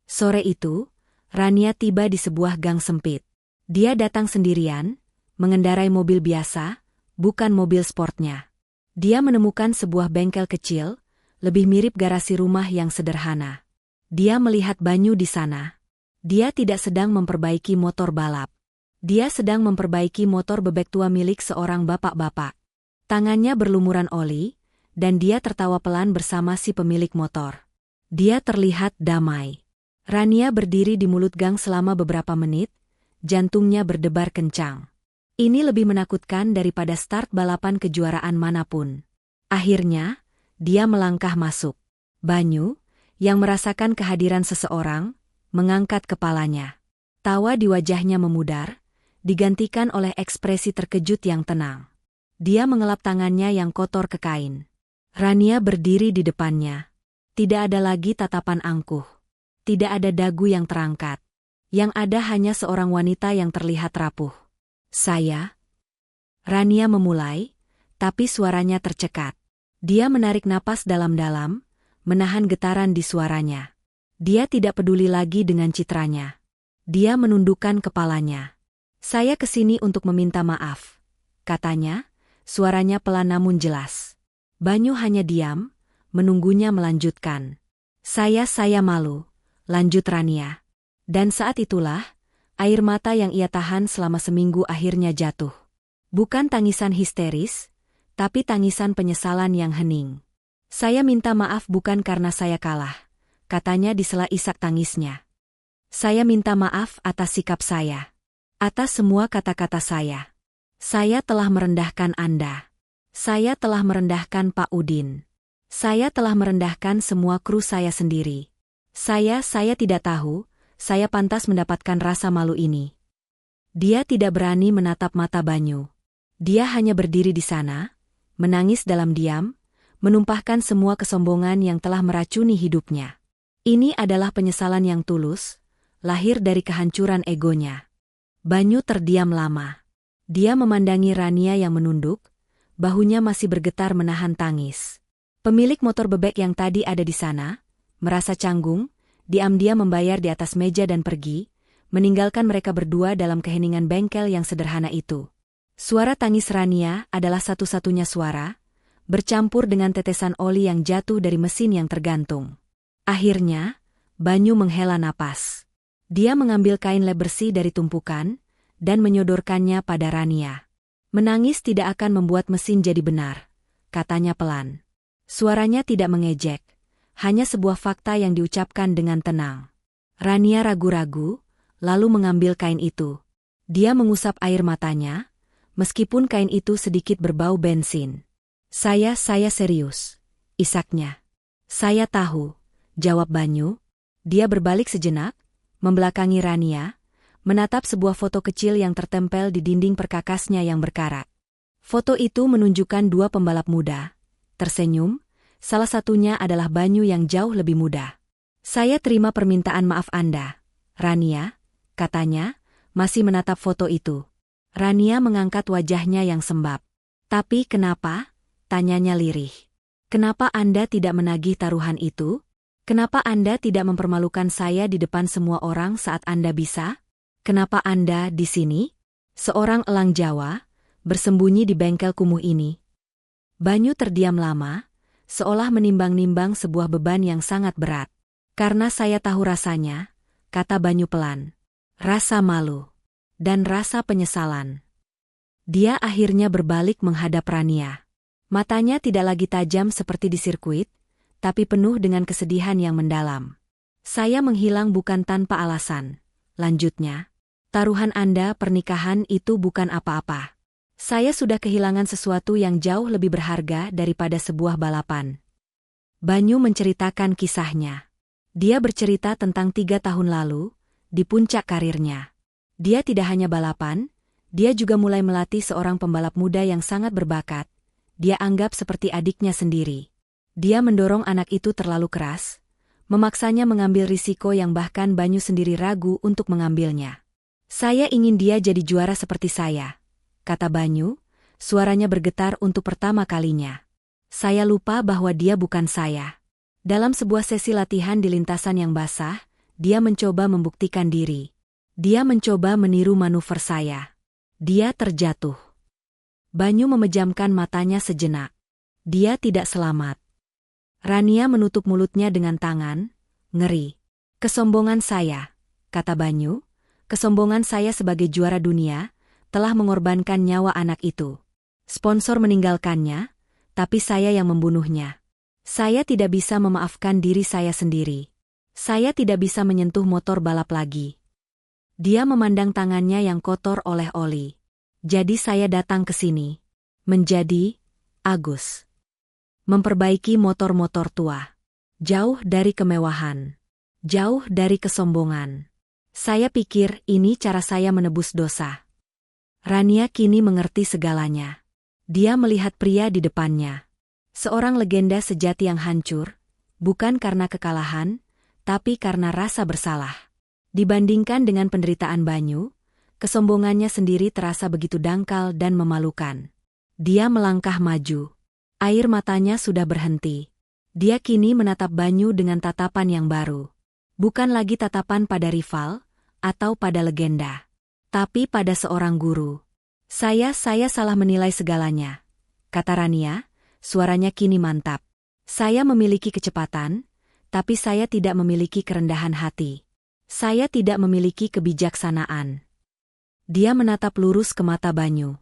Sore itu, Rania tiba di sebuah gang sempit. Dia datang sendirian, mengendarai mobil biasa, bukan mobil sportnya. Dia menemukan sebuah bengkel kecil, lebih mirip garasi rumah yang sederhana. Dia melihat Banyu di sana. Dia tidak sedang memperbaiki motor balap. Dia sedang memperbaiki motor bebek tua milik seorang bapak-bapak. Tangannya berlumuran oli, dan dia tertawa pelan bersama si pemilik motor. Dia terlihat damai. Rania berdiri di mulut gang selama beberapa menit, jantungnya berdebar kencang. Ini lebih menakutkan daripada start balapan kejuaraan manapun. Akhirnya, dia melangkah masuk. Banyu, yang merasakan kehadiran seseorang, mengangkat kepalanya. Tawa di wajahnya memudar, digantikan oleh ekspresi terkejut yang tenang. Dia mengelap tangannya yang kotor ke kain. Rania berdiri di depannya. Tidak ada lagi tatapan angkuh. Tidak ada dagu yang terangkat. Yang ada hanya seorang wanita yang terlihat rapuh. Saya? Rania memulai, tapi suaranya tercekat. Dia menarik napas dalam-dalam, menahan getaran di suaranya. Dia tidak peduli lagi dengan citranya. Dia menundukkan kepalanya. Saya kesini untuk meminta maaf, katanya. Suaranya pelan namun jelas. Banyu hanya diam, menunggunya melanjutkan. Saya malu, lanjut Rania. Dan saat itulah, air mata yang ia tahan selama seminggu akhirnya jatuh. Bukan tangisan histeris, tapi tangisan penyesalan yang hening. Saya minta maaf bukan karena saya kalah, katanya di sela isak tangisnya. Saya minta maaf atas sikap saya. Atas semua kata-kata saya. Saya telah merendahkan Anda. Saya telah merendahkan Pak Udin. Saya telah merendahkan semua kru saya sendiri. Saya tidak tahu, saya pantas mendapatkan rasa malu ini. Dia tidak berani menatap mata Banyu. Dia hanya berdiri di sana, menangis dalam diam, menumpahkan semua kesombongan yang telah meracuni hidupnya. Ini adalah penyesalan yang tulus, lahir dari kehancuran egonya. Banyu terdiam lama. Dia memandangi Rania yang menunduk, bahunya masih bergetar menahan tangis. Pemilik motor bebek yang tadi ada di sana, merasa canggung, diam-diam membayar di atas meja dan pergi, meninggalkan mereka berdua dalam keheningan bengkel yang sederhana itu. Suara tangis Rania adalah satu-satunya suara, bercampur dengan tetesan oli yang jatuh dari mesin yang tergantung. Akhirnya, Banyu menghela napas. Dia mengambil kain lap bersih dari tumpukan, dan menyodorkannya pada Rania. Menangis tidak akan membuat mesin jadi benar, katanya pelan. Suaranya tidak mengejek, hanya sebuah fakta yang diucapkan dengan tenang. Rania ragu-ragu, lalu mengambil kain itu. Dia mengusap air matanya, meskipun kain itu sedikit berbau bensin. Saya serius, isaknya. Saya tahu, jawab Banyu. Dia berbalik sejenak, membelakangi Rania, menatap sebuah foto kecil yang tertempel di dinding perkakasnya yang berkarat. Foto itu menunjukkan dua pembalap muda, tersenyum, salah satunya adalah Banyu yang jauh lebih muda. Saya terima permintaan maaf Anda, Rania, katanya, masih menatap foto itu. Rania mengangkat wajahnya yang sembab. Tapi kenapa? Tanyanya lirih. Kenapa Anda tidak menagih taruhan itu? Kenapa Anda tidak mempermalukan saya di depan semua orang saat Anda bisa? Kenapa Anda di sini? Seorang elang Jawa, bersembunyi di bengkel kumuh ini. Banyu terdiam lama, seolah menimbang-nimbang sebuah beban yang sangat berat. Karena saya tahu rasanya, kata Banyu pelan. Rasa malu. Dan rasa penyesalan. Dia akhirnya berbalik menghadap Rania. Matanya tidak lagi tajam seperti di sirkuit, tapi penuh dengan kesedihan yang mendalam. Saya menghilang bukan tanpa alasan, lanjutnya. Taruhan Anda pernikahan itu bukan apa-apa. Saya sudah kehilangan sesuatu yang jauh lebih berharga daripada sebuah balapan. Banyu menceritakan kisahnya. Dia bercerita tentang 3 tahun lalu, di puncak karirnya. Dia tidak hanya balapan, dia juga mulai melatih seorang pembalap muda yang sangat berbakat. Dia anggap seperti adiknya sendiri. Dia mendorong anak itu terlalu keras, memaksanya mengambil risiko yang bahkan Banyu sendiri ragu untuk mengambilnya. Saya ingin dia jadi juara seperti saya, kata Banyu, suaranya bergetar untuk pertama kalinya. Saya lupa bahwa dia bukan saya. Dalam sebuah sesi latihan di lintasan yang basah, dia mencoba membuktikan diri. Dia mencoba meniru manuver saya. Dia terjatuh. Banyu memejamkan matanya sejenak. Dia tidak selamat. Rania menutup mulutnya dengan tangan, ngeri. Kesombongan saya, kata Banyu, kesombongan saya sebagai juara dunia, telah mengorbankan nyawa anak itu. Sponsor meninggalkannya, tapi saya yang membunuhnya. Saya tidak bisa memaafkan diri saya sendiri. Saya tidak bisa menyentuh motor balap lagi. Dia memandang tangannya yang kotor oleh oli. Jadi saya datang ke sini. Menjadi Agus. Memperbaiki motor-motor tua. Jauh dari kemewahan. Jauh dari kesombongan. Saya pikir ini cara saya menebus dosa. Rania kini mengerti segalanya. Dia melihat pria di depannya. Seorang legenda sejati yang hancur, bukan karena kekalahan, tapi karena rasa bersalah. Dibandingkan dengan penderitaan Banyu, kesombongannya sendiri terasa begitu dangkal dan memalukan. Dia melangkah maju. Air matanya sudah berhenti. Dia kini menatap Banyu dengan tatapan yang baru. Bukan lagi tatapan pada rival, atau pada legenda. Tapi pada seorang guru. Saya salah menilai segalanya, kata Rania, suaranya kini mantap. Saya memiliki kecepatan, tapi saya tidak memiliki kerendahan hati. Saya tidak memiliki kebijaksanaan. Dia menatap lurus ke mata Banyu.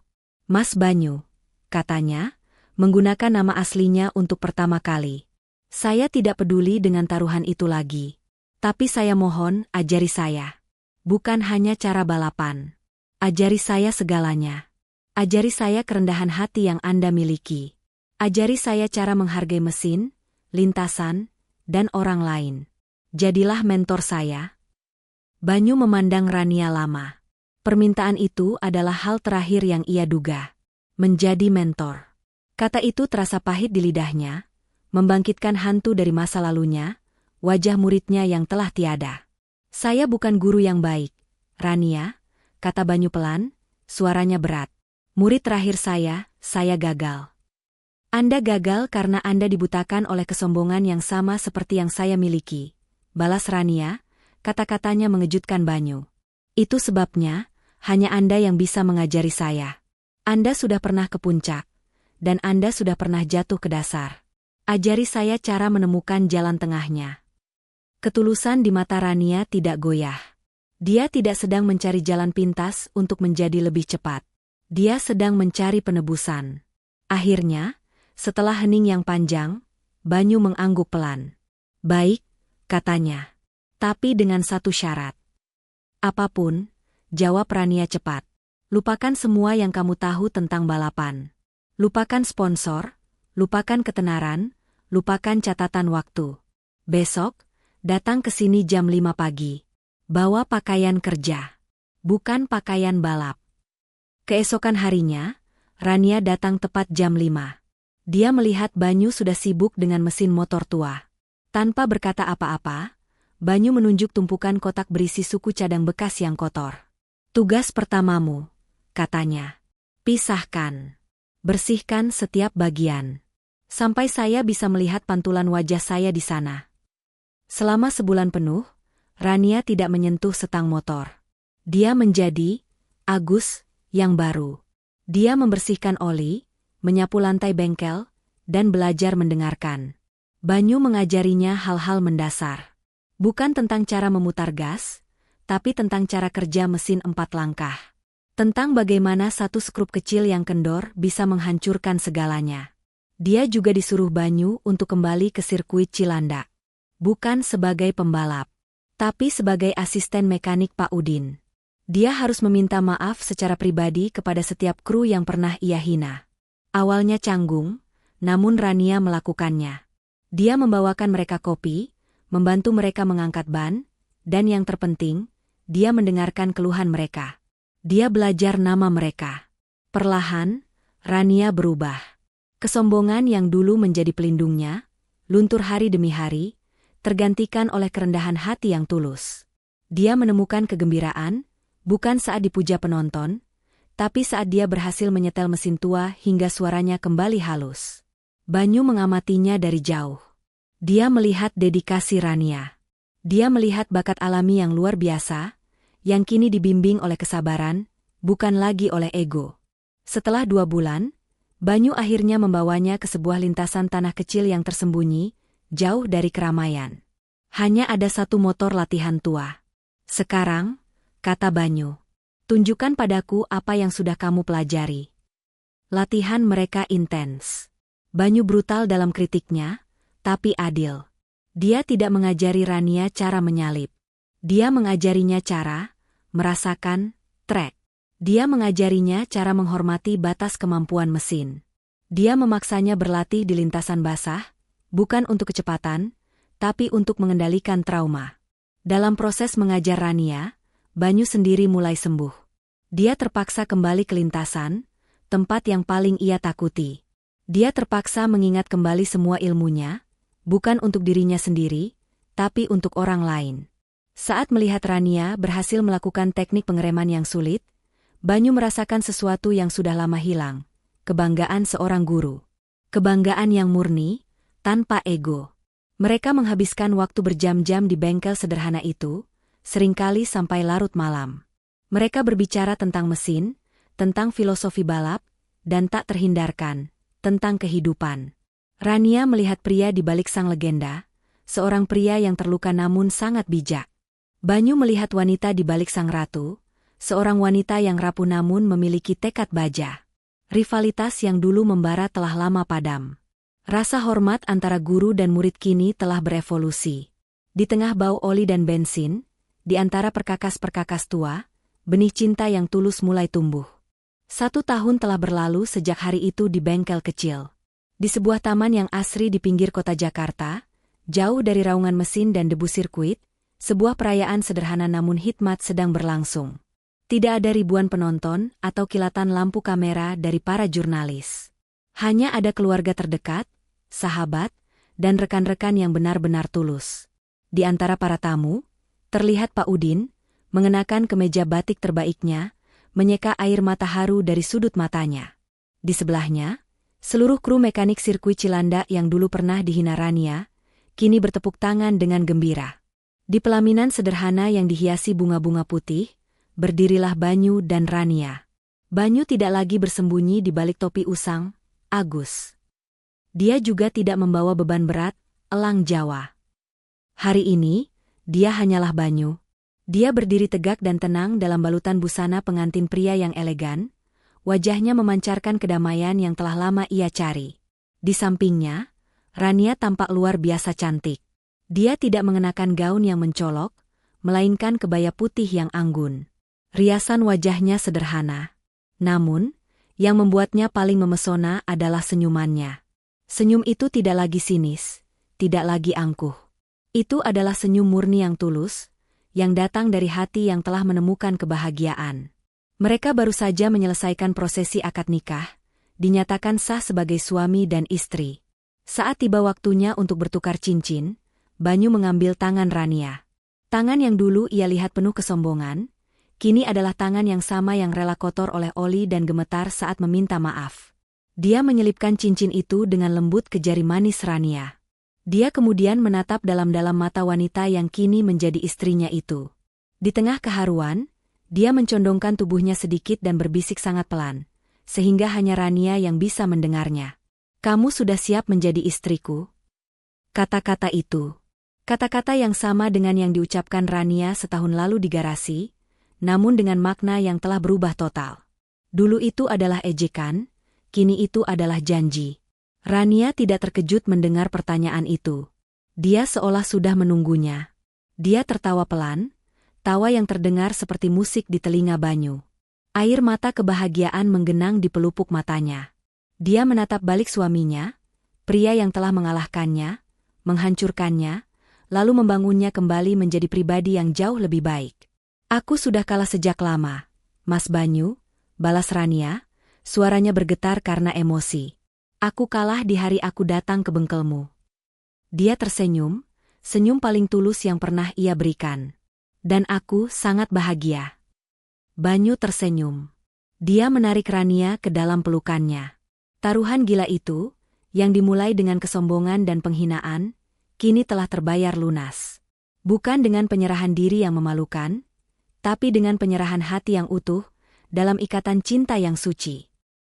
Mas Banyu, katanya, menggunakan nama aslinya untuk pertama kali. Saya tidak peduli dengan taruhan itu lagi. Tapi saya mohon, ajari saya. Bukan hanya cara balapan. Ajari saya segalanya. Ajari saya kerendahan hati yang Anda miliki. Ajari saya cara menghargai mesin, lintasan, dan orang lain. Jadilah mentor saya. Banyu memandang Rania lama. Permintaan itu adalah hal terakhir yang ia duga. Menjadi mentor. Kata itu terasa pahit di lidahnya, membangkitkan hantu dari masa lalunya, wajah muridnya yang telah tiada. Saya bukan guru yang baik, Rania, kata Banyu pelan, suaranya berat. Murid terakhir saya gagal. Anda gagal karena Anda dibutakan oleh kesombongan yang sama seperti yang saya miliki. Balas Rania, kata-katanya mengejutkan Banyu. Itu sebabnya, hanya Anda yang bisa mengajari saya. Anda sudah pernah ke puncak, dan Anda sudah pernah jatuh ke dasar. Ajari saya cara menemukan jalan tengahnya. Ketulusan di mata Rania tidak goyah. Dia tidak sedang mencari jalan pintas untuk menjadi lebih cepat. Dia sedang mencari penebusan. Akhirnya, setelah hening yang panjang, Banyu mengangguk pelan. Baik, katanya. Tapi dengan satu syarat. Apapun, jawab Rania cepat. Lupakan semua yang kamu tahu tentang balapan. Lupakan sponsor, lupakan ketenaran, lupakan catatan waktu. Besok, datang ke sini jam 5 pagi. Bawa pakaian kerja. Bukan pakaian balap. Keesokan harinya, Rania datang tepat jam 5. Dia melihat Banyu sudah sibuk dengan mesin motor tua. Tanpa berkata apa-apa, Banyu menunjuk tumpukan kotak berisi suku cadang bekas yang kotor. Tugas pertamamu, katanya. Pisahkan. Bersihkan setiap bagian. Sampai saya bisa melihat pantulan wajah saya di sana. Selama sebulan penuh, Rania tidak menyentuh setang motor. Dia menjadi Agus yang baru. Dia membersihkan oli, menyapu lantai bengkel, dan belajar mendengarkan. Banyu mengajarinya hal-hal mendasar. Bukan tentang cara memutar gas, tapi tentang cara kerja mesin 4 langkah. Tentang bagaimana satu skrup kecil yang kendor bisa menghancurkan segalanya. Dia juga disuruh Banyu untuk kembali ke sirkuit Cilandak. Bukan sebagai pembalap, tapi sebagai asisten mekanik Pak Udin. Dia harus meminta maaf secara pribadi kepada setiap kru yang pernah ia hina. Awalnya canggung, namun Rania melakukannya. Dia membawakan mereka kopi, membantu mereka mengangkat ban, dan yang terpenting, dia mendengarkan keluhan mereka. Dia belajar nama mereka. Perlahan, Rania berubah. Kesombongan yang dulu menjadi pelindungnya, luntur hari demi hari, tergantikan oleh kerendahan hati yang tulus. Dia menemukan kegembiraan, bukan saat dipuja penonton, tapi saat dia berhasil menyetel mesin tua hingga suaranya kembali halus. Banyu mengamatinya dari jauh. Dia melihat dedikasi Rania. Dia melihat bakat alami yang luar biasa, yang kini dibimbing oleh kesabaran, bukan lagi oleh ego. Setelah 2 bulan, Banyu akhirnya membawanya ke sebuah lintasan tanah kecil yang tersembunyi, jauh dari keramaian. Hanya ada satu motor latihan tua. Sekarang, kata Banyu, tunjukkan padaku apa yang sudah kamu pelajari. Latihan mereka intens. Banyu brutal dalam kritiknya, tapi adil. Dia tidak mengajari Rania cara menyalip. Dia mengajarinya cara merasakan trek. Dia mengajarinya cara menghormati batas kemampuan mesin. Dia memaksanya berlatih di lintasan basah, bukan untuk kecepatan, tapi untuk mengendalikan trauma. Dalam proses mengajar Rania, Banyu sendiri mulai sembuh. Dia terpaksa kembali ke lintasan, tempat yang paling ia takuti. Dia terpaksa mengingat kembali semua ilmunya, bukan untuk dirinya sendiri, tapi untuk orang lain. Saat melihat Rania berhasil melakukan teknik pengereman yang sulit, Banyu merasakan sesuatu yang sudah lama hilang, kebanggaan seorang guru. Kebanggaan yang murni, tanpa ego. Mereka menghabiskan waktu berjam-jam di bengkel sederhana itu, seringkali sampai larut malam. Mereka berbicara tentang mesin, tentang filosofi balap, dan tak terhindarkan, tentang kehidupan. Rania melihat pria di balik sang legenda, seorang pria yang terluka namun sangat bijak. Banyu melihat wanita di balik sang ratu, seorang wanita yang rapuh namun memiliki tekad baja. Rivalitas yang dulu membara telah lama padam. Rasa hormat antara guru dan murid kini telah berevolusi. Di tengah bau oli dan bensin, di antara perkakas-perkakas tua, benih cinta yang tulus mulai tumbuh. 1 tahun telah berlalu sejak hari itu di bengkel kecil. Di sebuah taman yang asri di pinggir kota Jakarta, jauh dari raungan mesin dan debu sirkuit, sebuah perayaan sederhana namun hikmat sedang berlangsung. Tidak ada ribuan penonton atau kilatan lampu kamera dari para jurnalis. Hanya ada keluarga terdekat, sahabat, dan rekan-rekan yang benar-benar tulus. Di antara para tamu, terlihat Pak Udin, mengenakan kemeja batik terbaiknya, menyeka air mata haru dari sudut matanya. Di sebelahnya, seluruh kru mekanik sirkuit Cilandak yang dulu pernah dihina Rania, kini bertepuk tangan dengan gembira. Di pelaminan sederhana yang dihiasi bunga-bunga putih, berdirilah Banyu dan Rania. Banyu tidak lagi bersembunyi di balik topi usang, Agus. Dia juga tidak membawa beban berat, elang Jawa. Hari ini, dia hanyalah Banyu. Dia berdiri tegak dan tenang dalam balutan busana pengantin pria yang elegan, wajahnya memancarkan kedamaian yang telah lama ia cari. Di sampingnya, Rania tampak luar biasa cantik. Dia tidak mengenakan gaun yang mencolok, melainkan kebaya putih yang anggun. Riasan wajahnya sederhana. Namun, yang membuatnya paling memesona adalah senyumannya. Senyum itu tidak lagi sinis, tidak lagi angkuh. Itu adalah senyum murni yang tulus, yang datang dari hati yang telah menemukan kebahagiaan. Mereka baru saja menyelesaikan prosesi akad nikah, dinyatakan sah sebagai suami dan istri. Saat tiba waktunya untuk bertukar cincin, Banyu mengambil tangan Rania. Tangan yang dulu ia lihat penuh kesombongan, kini adalah tangan yang sama yang rela kotor oleh oli dan gemetar saat meminta maaf. Dia menyelipkan cincin itu dengan lembut ke jari manis Rania. Dia kemudian menatap dalam-dalam mata wanita yang kini menjadi istrinya itu. Di tengah keharuan, dia mencondongkan tubuhnya sedikit dan berbisik sangat pelan, sehingga hanya Rania yang bisa mendengarnya. "Kamu sudah siap menjadi istriku?" Kata-kata itu. Kata-kata yang sama dengan yang diucapkan Rania setahun lalu di garasi, namun dengan makna yang telah berubah total. Dulu itu adalah ejekan, kini itu adalah janji. Rania tidak terkejut mendengar pertanyaan itu. Dia seolah sudah menunggunya. Dia tertawa pelan, tawa yang terdengar seperti musik di telinga Banyu. Air mata kebahagiaan menggenang di pelupuk matanya. Dia menatap balik suaminya, pria yang telah mengalahkannya, menghancurkannya, lalu membangunnya kembali menjadi pribadi yang jauh lebih baik. "Aku sudah kalah sejak lama, Mas Banyu," balas Rania, suaranya bergetar karena emosi. "Aku kalah di hari aku datang ke bengkelmu." Dia tersenyum, senyum paling tulus yang pernah ia berikan. "Dan aku sangat bahagia." Banyu tersenyum. Dia menarik Rania ke dalam pelukannya. Taruhan gila itu, yang dimulai dengan kesombongan dan penghinaan, kini telah terbayar lunas. Bukan dengan penyerahan diri yang memalukan, tapi dengan penyerahan hati yang utuh, dalam ikatan cinta yang suci.